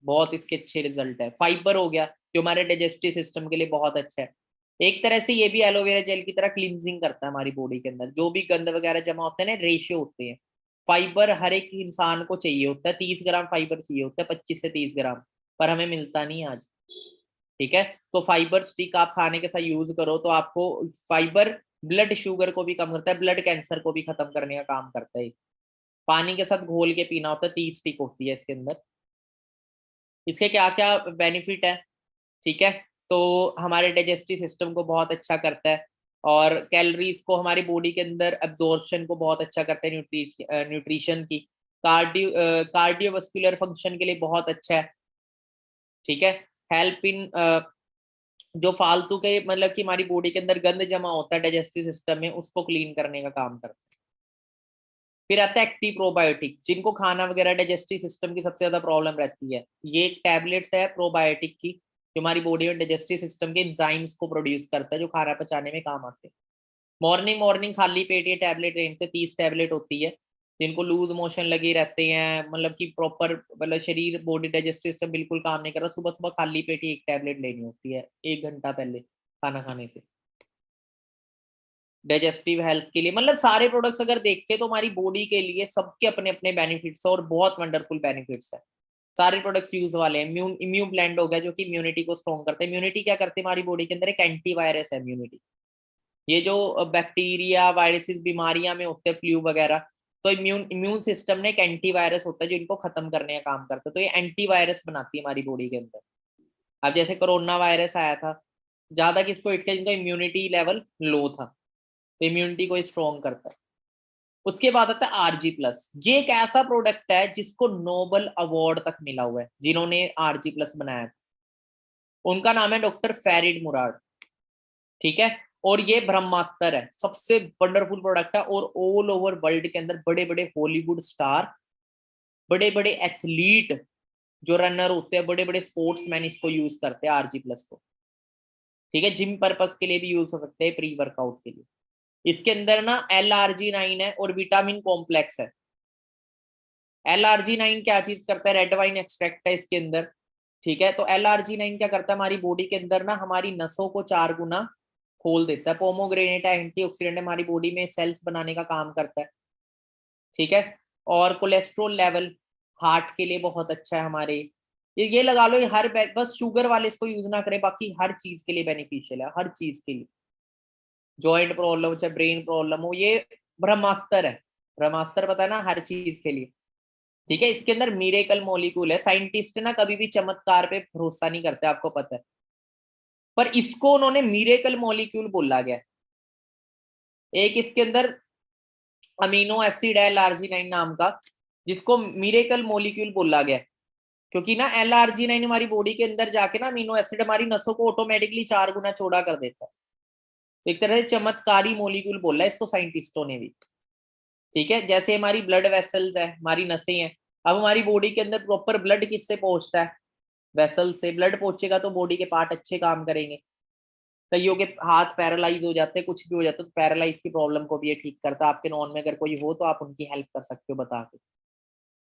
बहुत इसके अच्छे रिजल्ट है। फाइबर हो गया, जो हमारे डाइजेस्टिव सिस्टम के लिए बहुत अच्छा है। एक तरह से ये भी एलोवेरा जेल की तरह क्लींजिंग करता है हमारी बॉडी के अंदर, जो भी गंद वगैरह जमा होते हैं ना, रेशियो होते हैं। फाइबर हर एक इंसान को चाहिए होता है, 30 ग्राम फाइबर चाहिए होता है, 25 से 30 ग्राम, पर हमें मिलता नहीं आज। ठीक है, तो फाइबर स्टिक आप खाने के साथ यूज करो तो आपको फाइबर ब्लड शुगर को भी कम करता है, ब्लड कैंसर को भी खत्म करने का काम करता है। पानी के साथ घोल के पीना होता है, 30 स्टिक होती है इसके अंदर। इसके क्या क्या बेनिफिट है? ठीक है, तो हमारे डाइजेस्टिव सिस्टम को बहुत अच्छा करता है, और कैलोरीज को हमारी बॉडी के अंदर एब्जॉर्प्शन को बहुत अच्छा करता है, न्यूट्रिशन की। कार्डियोवास्कुलर फंक्शन के लिए बहुत अच्छा है। ठीक है, हेल्प इन जो फालतू के मतलब कि हमारी बॉडी के अंदर गंद जमा होता है डाइजेस्टिव सिस्टम में, उसको क्लीन करने का काम करता है। फिर आता है एक्टिव प्रोबायोटिक, जिनको खाना वगैरह डाइजेस्टिव सिस्टम की सबसे ज्यादा प्रॉब्लम रहती है। ये एक टैबलेट्स है प्रोबायोटिक की, जो हमारी बॉडी में डाइजेस्टिव सिस्टम के एंजाइम्स को प्रोड्यूस करता है, जो खाना पचाने में काम आते हैं। मॉर्निंग मॉर्निंग खाली पेट ये टैबलेट लेने से, 30 टैबलेट होती है। जिनको लूज मोशन लगे रहते हैं, मतलब कि प्रॉपर मतलब शरीर बॉडी डाइजेस्टिव सिस्टम बिल्कुल काम नहीं कर रहा, सुबह सुबह खाली पेट ही एक टैबलेट लेनी होती है 1 घंटा पहले खाना खाने से, डाइजेस्टिव हेल्थ के लिए। मतलब सारे प्रोडक्ट्स अगर देखें तो हमारी बॉडी के लिए सबके अपने अपने बेनिफिट्स है, और बहुत वंडरफुल बेनिफिट्स है। सारे प्रोडक्ट्स यूज वाले हैं। इम्यून ब्लेंड हो गया, जो कि इम्यूनिटी को स्ट्रॉन्ग करता है। इम्यूनिटी क्या करते हैं हमारी बॉडी के अंदर, एक एंटीवायरस है इम्यूनिटी। ये जो बैक्टीरिया वायरसेस बीमारियां में होते हैं, फ्लू वगैरह, तो इम्यून इम्यून सिस्टम ने एक एंटीवायरस होता है जो इनको खत्म करने का काम करता है। तो ये एंटीवायरस बनाती है हमारी बॉडी के अंदर। अब जैसे कोरोना वायरस आया था, ज्यादा किसको हिट किया, जिनका इम्यूनिटी लेवल लो था, तो इम्यूनिटी को स्ट्रॉन्ग करता है। उसके बाद आता है RG+। ये एक ऐसा प्रोडक्ट है जिसको नोबल अवार्ड तक मिला हुआ है, जिन्होंने RG+ बनाया। उनका नाम है डॉक्टर फैरिड मुराद, ठीक है। और ये ब्रह्मास्त्र है, सबसे वंडरफुल प्रोडक्ट है। और ऑल ओवर वर्ल्ड के अंदर बड़े बड़े हॉलीवुड स्टार, बड़े बड़े एथलीट जो रनर होते हैं, बड़े बड़े स्पोर्ट्समैन इसको यूज करते हैं आरजी प्लस को, ठीक है। जिम पर्पस के लिए भी यूज हो सकते हैं, प्री वर्कआउट के लिए। इसके अंदर ना LRG9 है और विटामिन कॉम्प्लेक्स है। LRG9 क्या चीज करता है? रेड वाइन एक्सट्रैक्ट है इसके अंदर, ठीक है। तो LRG9 क्या करता है हमारी बॉडी के अंदर ना, हमारी नसों को 4 गुना खोल देता है। पोमोग्रेनेट है, एंटीऑक्सीडेंट है, हमारी बॉडी में सेल्स बनाने का काम करता है, ठीक है। और कोलेस्ट्रॉल लेवल हार्ट के लिए बहुत अच्छा है हमारे। ये लगा लो, ये हर बस शुगर वाले इसको यूज ना करें, बाकी हर चीज के लिए बेनिफिशियल है, हर चीज के लिए। जॉइंट प्रॉब्लम चाहे ब्रेन प्रॉब्लम हो, ये ब्रह्मास्त्र है। ब्रह्मास्त्र पता है ना, हर चीज के लिए, ठीक है। इसके अंदर मिरेकल मॉलिक्यूल है। साइंटिस्ट ना कभी भी चमत्कार पे भरोसा नहीं करते, आपको पता है, पर इसको उन्होंने मिरेकल मॉलिक्यूल बोला गया। एक इसके अंदर अमीनो एसिड है LRG9 नाम का, जिसको मिरेकल मॉलिक्यूल बोला गया, क्योंकि ना LRG9 हमारी बॉडी के अंदर जाके ना अमीनो एसिड हमारी नसों को ऑटोमेटिकली 4 गुना चौड़ा कर देता है। एक तरह से चमत्कारी मॉलिक्यूल बोला है इसको साइंटिस्टों ने भी, ठीक है। जैसे हमारी ब्लड वेसल्स है, हमारी नसें हैं, अब हमारी बॉडी के अंदर प्रॉपर ब्लड किससे पहुंचता है? वेसल से। ब्लड पहुंचेगा तो बॉडी के पार्ट अच्छे काम करेंगे। कईयों के हाथ पैरालाइज हो जाते हैं, कुछ भी हो जाता है, तो पैरालाइज की प्रॉब्लम को भी ये ठीक करता है। आपके नॉन में अगर कोई हो तो आप उनकी हेल्प कर सकते हो बता के,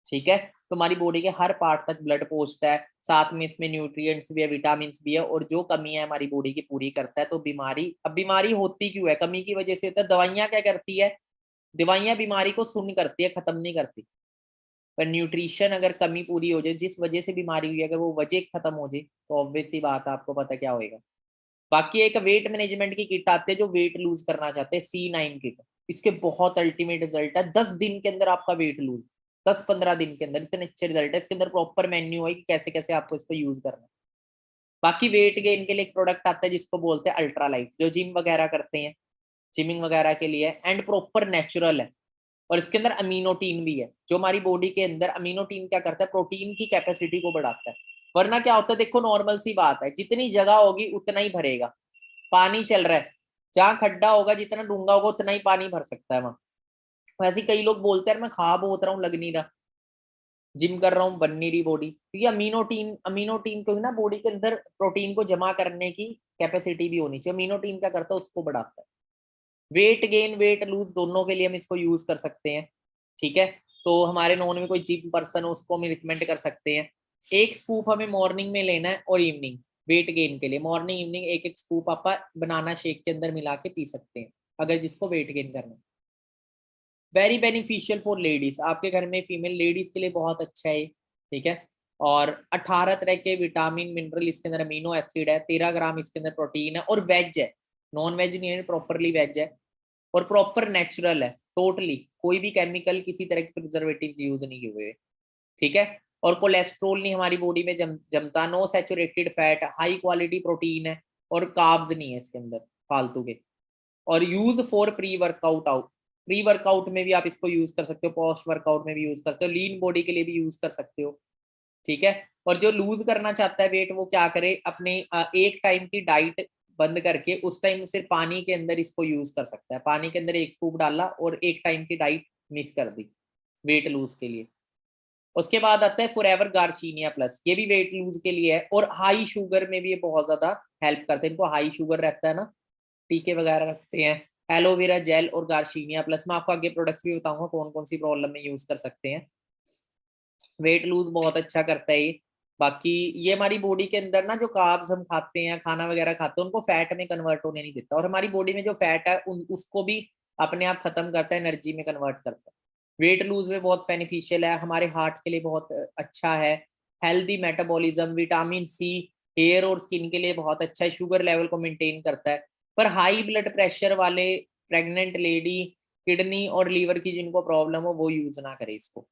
ठीक है। तो हमारी बॉडी के हर पार्ट तक ब्लड पहुंचता है, साथ में इसमें न्यूट्रिएंट्स भी है, विटामिन भी है, और जो कमी है हमारी बॉडी की पूरी करता है। तो बीमारी, अब बीमारी होती क्यों है? कमी की वजह से होता है। दवाइयां क्या करती है? दवाइयां बीमारी को सुन्न करती है, खत्म नहीं करती। पर न्यूट्रिशन अगर कमी पूरी हो जाए, जिस वजह से बीमारी हुई है, अगर वो वजह खत्म हो जाए, तो ऑब्वियस सी बात है, आपको पता क्या होएगा। बाकी एक वेट मैनेजमेंट की किट आती है जो वेट लूज करना चाहते हैं, C9 किट। इसके बहुत अल्टीमेट रिजल्ट है, 10 दिन के अंदर आपका वेट लूज, 10-15 दिन के अंदर, इतने अच्छे रिजल्ट है। इसके अंदर प्रॉपर मेन्यू है कि कैसे कैसे आपको इसको यूज करना है। बाकी वेट गेन के लिए एक प्रोडक्ट आता है जिसको बोलते हैं अल्ट्रा लाइट, जो जिम वगैरह करते हैं, जिमिंग वगैरह के लिए, एंड प्रॉपर नेचुरल है। और इसके अंदर अमीनोटीन भी है, जो हमारी बॉडी के अंदर अमीनोटीन क्या करता है? प्रोटीन की कैपेसिटी को बढ़ाता है। वरना क्या होता है, देखो नॉर्मल सी बात है, जितनी जगह होगी उतना ही भरेगा। पानी चल रहा है, जहां खड्डा होगा जितना डूंगा होगा उतना ही पानी भर सकता है वहां। वैसे कई लोग बोलते हैं मैं खा बहुत रहा हूँ, लग नहीं रहा, जिम कर रहा हूँ, बन नहीं रही बॉडी, क्योंकि अमीनोटीन को ना बॉडी के अंदर प्रोटीन को जमा करने की कैपेसिटी भी होनी चाहिए। अमीनोटीन क्या करता है? उसको बढ़ाता है। वेट गेन वेट लूज दोनों के लिए हम इसको यूज कर सकते हैं, ठीक है। तो हमारे नॉन में कोई जिम पर्सन हो उसको हम रिकमेंड कर सकते हैं। एक स्कूप हमें मॉर्निंग में लेना है और इवनिंग, वेट गेन के लिए मॉर्निंग इवनिंग एक एक स्कूप आप बनाना शेक के अंदर मिला के पी सकते हैं, अगर जिसको वेट गेन करना है। वेरी बेनिफिशियल फॉर लेडीज, आपके घर में फीमेल लेडीज के लिए बहुत अच्छा है, ठीक है। और 18 तरह के विटामिन मिनरल इसके अंदर, अमीनो एसिड है, 13 ग्राम इसके अंदर प्रोटीन है, और वेज है, नॉन वेज नहीं है, प्रॉपरली वेज है, और प्रॉपर नेचुरल है टोटली, कोई भी केमिकल किसी तरह के प्रिजर्वेटिव यूज नहीं किए हुए, ठीक है। और कोलेस्ट्रोल नहीं हमारी बॉडी में जमता, no saturated fat, high quality protein है, और कार्ब्स नहीं है इसके अंदर फालतू के। और use for pre workout out, pre workout में भी आप इसको यूज कर सकते हो, पोस्ट वर्कआउट में भी यूज करते हो, लीन बॉडी के लिए भी यूज कर सकते हो, ठीक है। और जो लूज करना चाहता है वेट, वो क्या करे? अपने एक टाइम की डाइट बंद करके उस टाइम सिर्फ पानी के अंदर इसको यूज कर सकता है। पानी के अंदर एक स्कूप डाला और एक टाइम की डाइट मिस कर दी वेट लूज के लिए। उसके बाद आता है फॉरएवर गार्सिनिया प्लस, ये भी वेट लूज के लिए है, और हाई शुगर में भी ये बहुत ज्यादा हेल्प करते हैं। इनको हाई शुगर रहता है ना, टीके वगैरह रखते हैं। एलोवेरा जेल और गार्सिनिया प्लस, मैं आपको आगे प्रोडक्ट्स भी बताऊंगा कौन कौन सी प्रॉब्लम में यूज कर सकते हैं। वेट लूज बहुत अच्छा करता है ये। बाकी ये हमारी बॉडी के अंदर ना जो कार्ब्स हम खाते हैं, खाना वगैरह खाते हैं, उनको फैट में कन्वर्ट होने नहीं देता, और हमारी बॉडी में जो फैट है उसको भी अपने आप खत्म करता है, एनर्जी में कन्वर्ट करता है। वेट लूज में बहुत बेनिफिशियल है, हमारे हार्ट के लिए बहुत अच्छा है। Healthy metabolism, vitamin C hair और स्किन के लिए बहुत अच्छा है, शुगर लेवल को मेंटेन करता है। पर हाई ब्लड प्रेशर वाले, प्रेग्नेंट लेडी, किडनी और लीवर की जिनको प्रॉब्लम हो वो यूज ना करे इसको,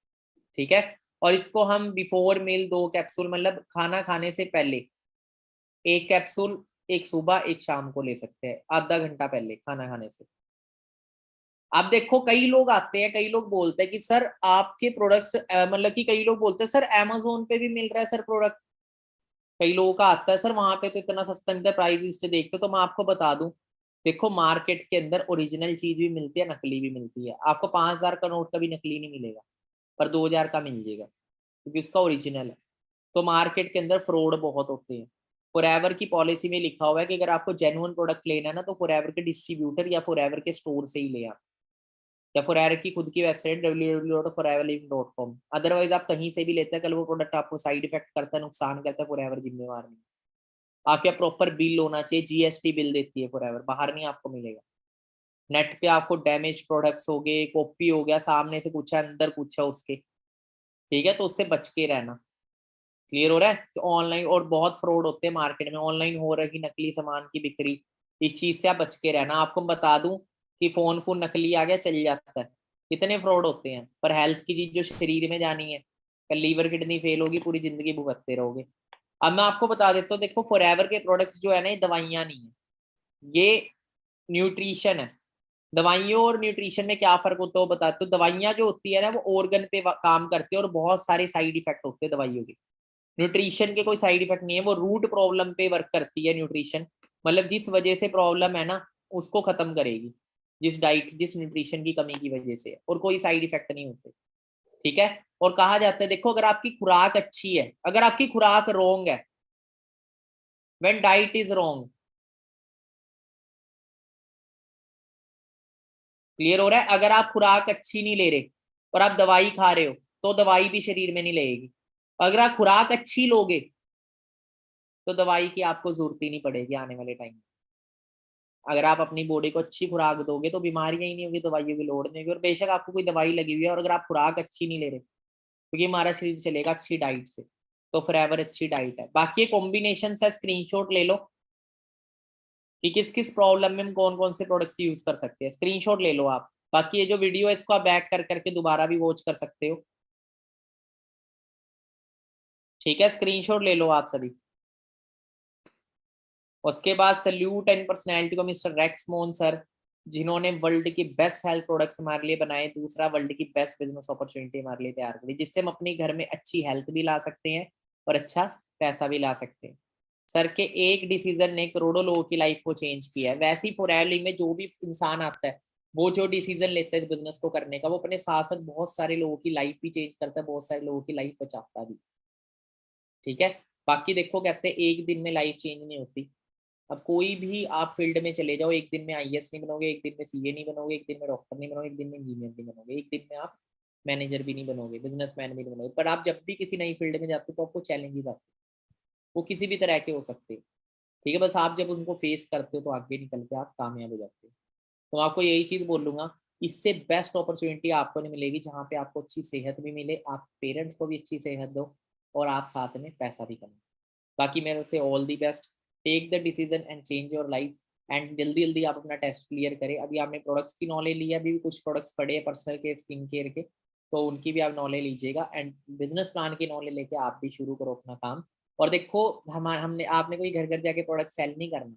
ठीक है। और इसको हम बिफोर मील 2 कैप्सूल, मतलब खाना खाने से पहले 1 कैप्सूल, एक सुबह एक शाम को ले सकते हैं, आधा घंटा पहले खाना खाने से। आप देखो कई लोग आते हैं, कई लोग बोलते हैं कि सर आपके प्रोडक्ट्स, मतलब कि कई लोग बोलते हैं सर अमेजोन पे भी मिल रहा है सर प्रोडक्ट, कई लोगों का आता है सर वहां पे तो इतना सस्ता मिलता है, प्राइस लिस्ट देखते तो मैं आपको बता दूं, देखो मार्केट के अंदर ओरिजिनल चीज भी मिलती है, नकली भी मिलती है। आपको 5,000 का नोट कभी नकली नहीं मिलेगा, पर 2,000 का मिल जाएगा क्योंकि उसका ओरिजिनल है। तो मार्केट के अंदर फ्रॉड बहुत होते हैं। फॉरएवर की पॉलिसी में लिखा हुआ है कि अगर आपको जेन्युइन प्रोडक्ट लेना है ना, तो फॉरएवर के डिस्ट्रीब्यूटर या फॉरएवर के स्टोर से ही ले आप, या फॉरएवर की खुद की वेबसाइट www.foreverliving.com। अदरवाइज आप कहीं से भी लेते हैं, कल वो प्रोडक्ट आपको साइड इफेक्ट करता है, नुकसान करता है, फॉरएवर जिम्मेवार नहीं। आपके प्रॉपर बिल होना चाहिए, जीएसटी बिल देती है फॉरएवर, बाहर नहीं आपको मिलेगा। नेट पे आपको डैमेज प्रोडक्ट्स हो गए, कॉपी हो गया, सामने से कुछ है अंदर कुछ है उसके, ठीक है, तो उससे बच के रहना। क्लियर हो रहा है? तो ऑनलाइन और बहुत फ्रॉड होते हैं मार्केट में, ऑनलाइन हो रही नकली सामान की बिक्री, इस चीज से आप बच के रहना। आपको मैं बता दूं कि फोन नकली आ गया चल जाता है, कितने फ्रॉड होते हैं। पर हेल्थ की चीज जो शरीर में जानी है, कल लीवर किडनी फेल होगी, पूरी जिंदगी भुगतते रहोगे। अब मैं आपको बता देता हूँ, देखो फॉरएवर के प्रोडक्ट्स जो है ना, ये दवाइयां नहीं है, ये न्यूट्रिशन है। दवाइयों और न्यूट्रिशन में क्या फर्क होता है वो बताते, तो दवाइयां जो होती है ना, वो ऑर्गन पे काम करती है और बहुत सारे साइड इफेक्ट होते हैं दवाइयों के। न्यूट्रिशन के कोई साइड इफेक्ट नहीं है, वो रूट प्रॉब्लम पे वर्क करती है न्यूट्रिशन, मतलब जिस वजह से प्रॉब्लम है ना, उसको खत्म करेगी, जिस डाइट जिस न्यूट्रिशन की कमी की वजह से, और कोई साइड इफेक्ट नहीं होते। ठीक है। और कहा जाता है, देखो अगर आपकी खुराक अच्छी है, अगर आपकी खुराक रॉन्ग है, when diet is wrong, clear हो रहा है? अगर आप खुराक अच्छी नहीं ले रहे और आप दवाई खा रहे हो, तो दवाई भी शरीर में नहीं लगेगी। अगर आप खुराक अच्छी लोगे, तो दवाई की आपको जरूरत ही नहीं पड़ेगी आने वाले टाइम में। अगर आप अपनी बॉडी को अच्छी खुराक दोगे, तो बीमारियां ही नहीं होगी, दवाइयों की लोड नहीं होगी। और बेशक आपको कोई दवाई लगी हुई है, और अगर आप खुराक अच्छी नहीं ले रहे, क्योंकि हमारा शरीर चलेगा अच्छी डाइट से, तो फॉरएवर अच्छी डाइट है। बाकी ये कॉम्बिनेशन है, स्क्रीनशॉट ले लो कि किस किस प्रॉब्लम में हम कौन कौन से प्रोडक्ट्स यूज कर सकते हैं, स्क्रीनशॉट ले लो आप। बाकी ये जो वीडियो है, इसको आप बैक कर करके दोबारा भी वॉच कर सकते हो। ठीक है, स्क्रीनशॉट ले लो आप सभी। उसके बाद सल्यूट एंड पर्सनैलिटी को मिस्टर रेक्स मोन सर, जिन्होंने वर्ल्ड की बेस्ट हेल्थ प्रोडक्ट्स हमारे लिए बनाए, दूसरा वर्ल्ड की बेस्ट बिजनेस अपॉर्चुनिटी हमारे लिए तैयार करी, जिससे हम अपने घर में अच्छी हेल्थ भी ला सकते हैं और अच्छा पैसा भी ला सकते हैं। सर के एक डिसीजन ने करोड़ों लोगों की लाइफ को चेंज किया है। वैसे ही फॉरएवरलिंग में जो भी इंसान आता है, वो जो डिसीजन लेता है बिजनेस को करने का, वो अपने साथ साथ बहुत सारे लोगों की लाइफ भी चेंज करता है, बहुत सारे लोगों की लाइफ बचाता भी। ठीक है। बाकी देखो, कहते हैं एक दिन में लाइफ चेंज नहीं होती। अब कोई भी आप फील्ड में चले जाओ, एक दिन में आईएएस नहीं बनोगे, एक दिन में सीए नहीं बनोगे, एक दिन में डॉक्टर नहीं बनोगे, एक दिन में इंजीनियर नहीं बनोगे, एक दिन में आप मैनेजर भी नहीं बनोगे, बिजनेसमैन भी नहीं बनोगे। पर आप जब भी किसी नई फील्ड में जाते हो, तो आपको चैलेंजेस आते हैं, वो किसी भी तरह के हो सकते हैं। ठीक है, बस आप जब उनको फेस करते हो, तो आगे निकल के आप कामयाब हो जाते हो। तो आपको यही चीज बोलूंगा, इससे बेस्ट अपॉर्चुनिटी आपको नहीं मिलेगी, जहाँ पे आपको अच्छी सेहत भी मिले, आप पेरेंट्स को भी अच्छी सेहत दो, और आप साथ में पैसा भी कमाओ। बाकी मेरे से all the best, take the decision and change your life. And जल्दी जल्दी आप अपना टेस्ट क्लियर करें। अभी आपने प्रोडक्ट्स की नॉलेज ली है, अभी भी कुछ प्रोडक्ट्स पड़े हैं पर्सनल केयर, स्किन केयर के, तो उनकी भी आप नॉलेज लीजिएगा, एंड बिजनेस प्लान की नॉलेज लेके आप भी शुरू करो अपना काम। और देखो, हमने आपने कोई घर घर जाके प्रोडक्ट सेल नहीं करना।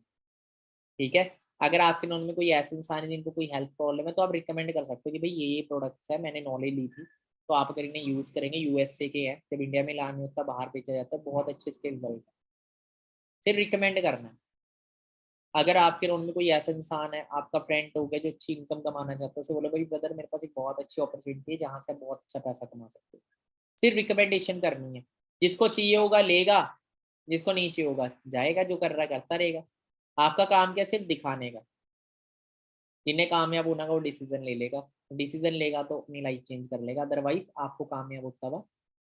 ठीक है। अगर आपके नॉन में कोई ऐसे इंसान है जिनको कोई हेल्थ प्रॉब्लम है, तो आप रिकमेंड कर सकते हो कि भाई ये प्रोडक्ट्स है, मैंने नॉलेज ली थी, तो आप अगर इन्हें यूज करेंगे, यूएसए के हैं, जब इंडिया में लाने होता बाहर बेचा जाता है, बहुत अच्छे इसके रिजल्ट है। सिर्फ रिकमेंड करना है। अगर आपके रोल में कोई ऐसा इंसान है, आपका फ्रेंड हो गया, जो अच्छी इनकम कमाना चाहता है, उसे बोलो भाई ब्रदर, मेरे पास एक बहुत अच्छी अपॉर्चुनिटी है, जहाँ से आप बहुत अच्छा पैसा कमा सकते हो। सिर्फ रिकमेंडेशन करनी है। जिसको चाहिए होगा लेगा, जिसको नहीं चाहिए होगा जाएगा, जो कर रहा है करता रहेगा। आपका काम क्या, सिर्फ दिखाने का। जिन्हें कामयाब होना का, वो डिसीजन ले लेगा, डिसीजन लेगा तो अपनी लाइफ चेंज कर लेगा, अदरवाइज आपको कामयाब होता हुआ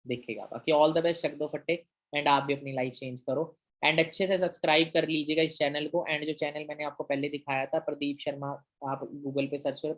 दिखेगा। बाकी ऑल द बेस्ट, चक दो फट्टे, एंड आप भी अपनी लाइफ चेंज करो। एंड अच्छे से सब्सक्राइब कर लीजिएगा इस चैनल को। एंड जो चैनल मैंने आपको पहले दिखाया था, प्रदीप शर्मा, आप गूगल पे सर्च करो,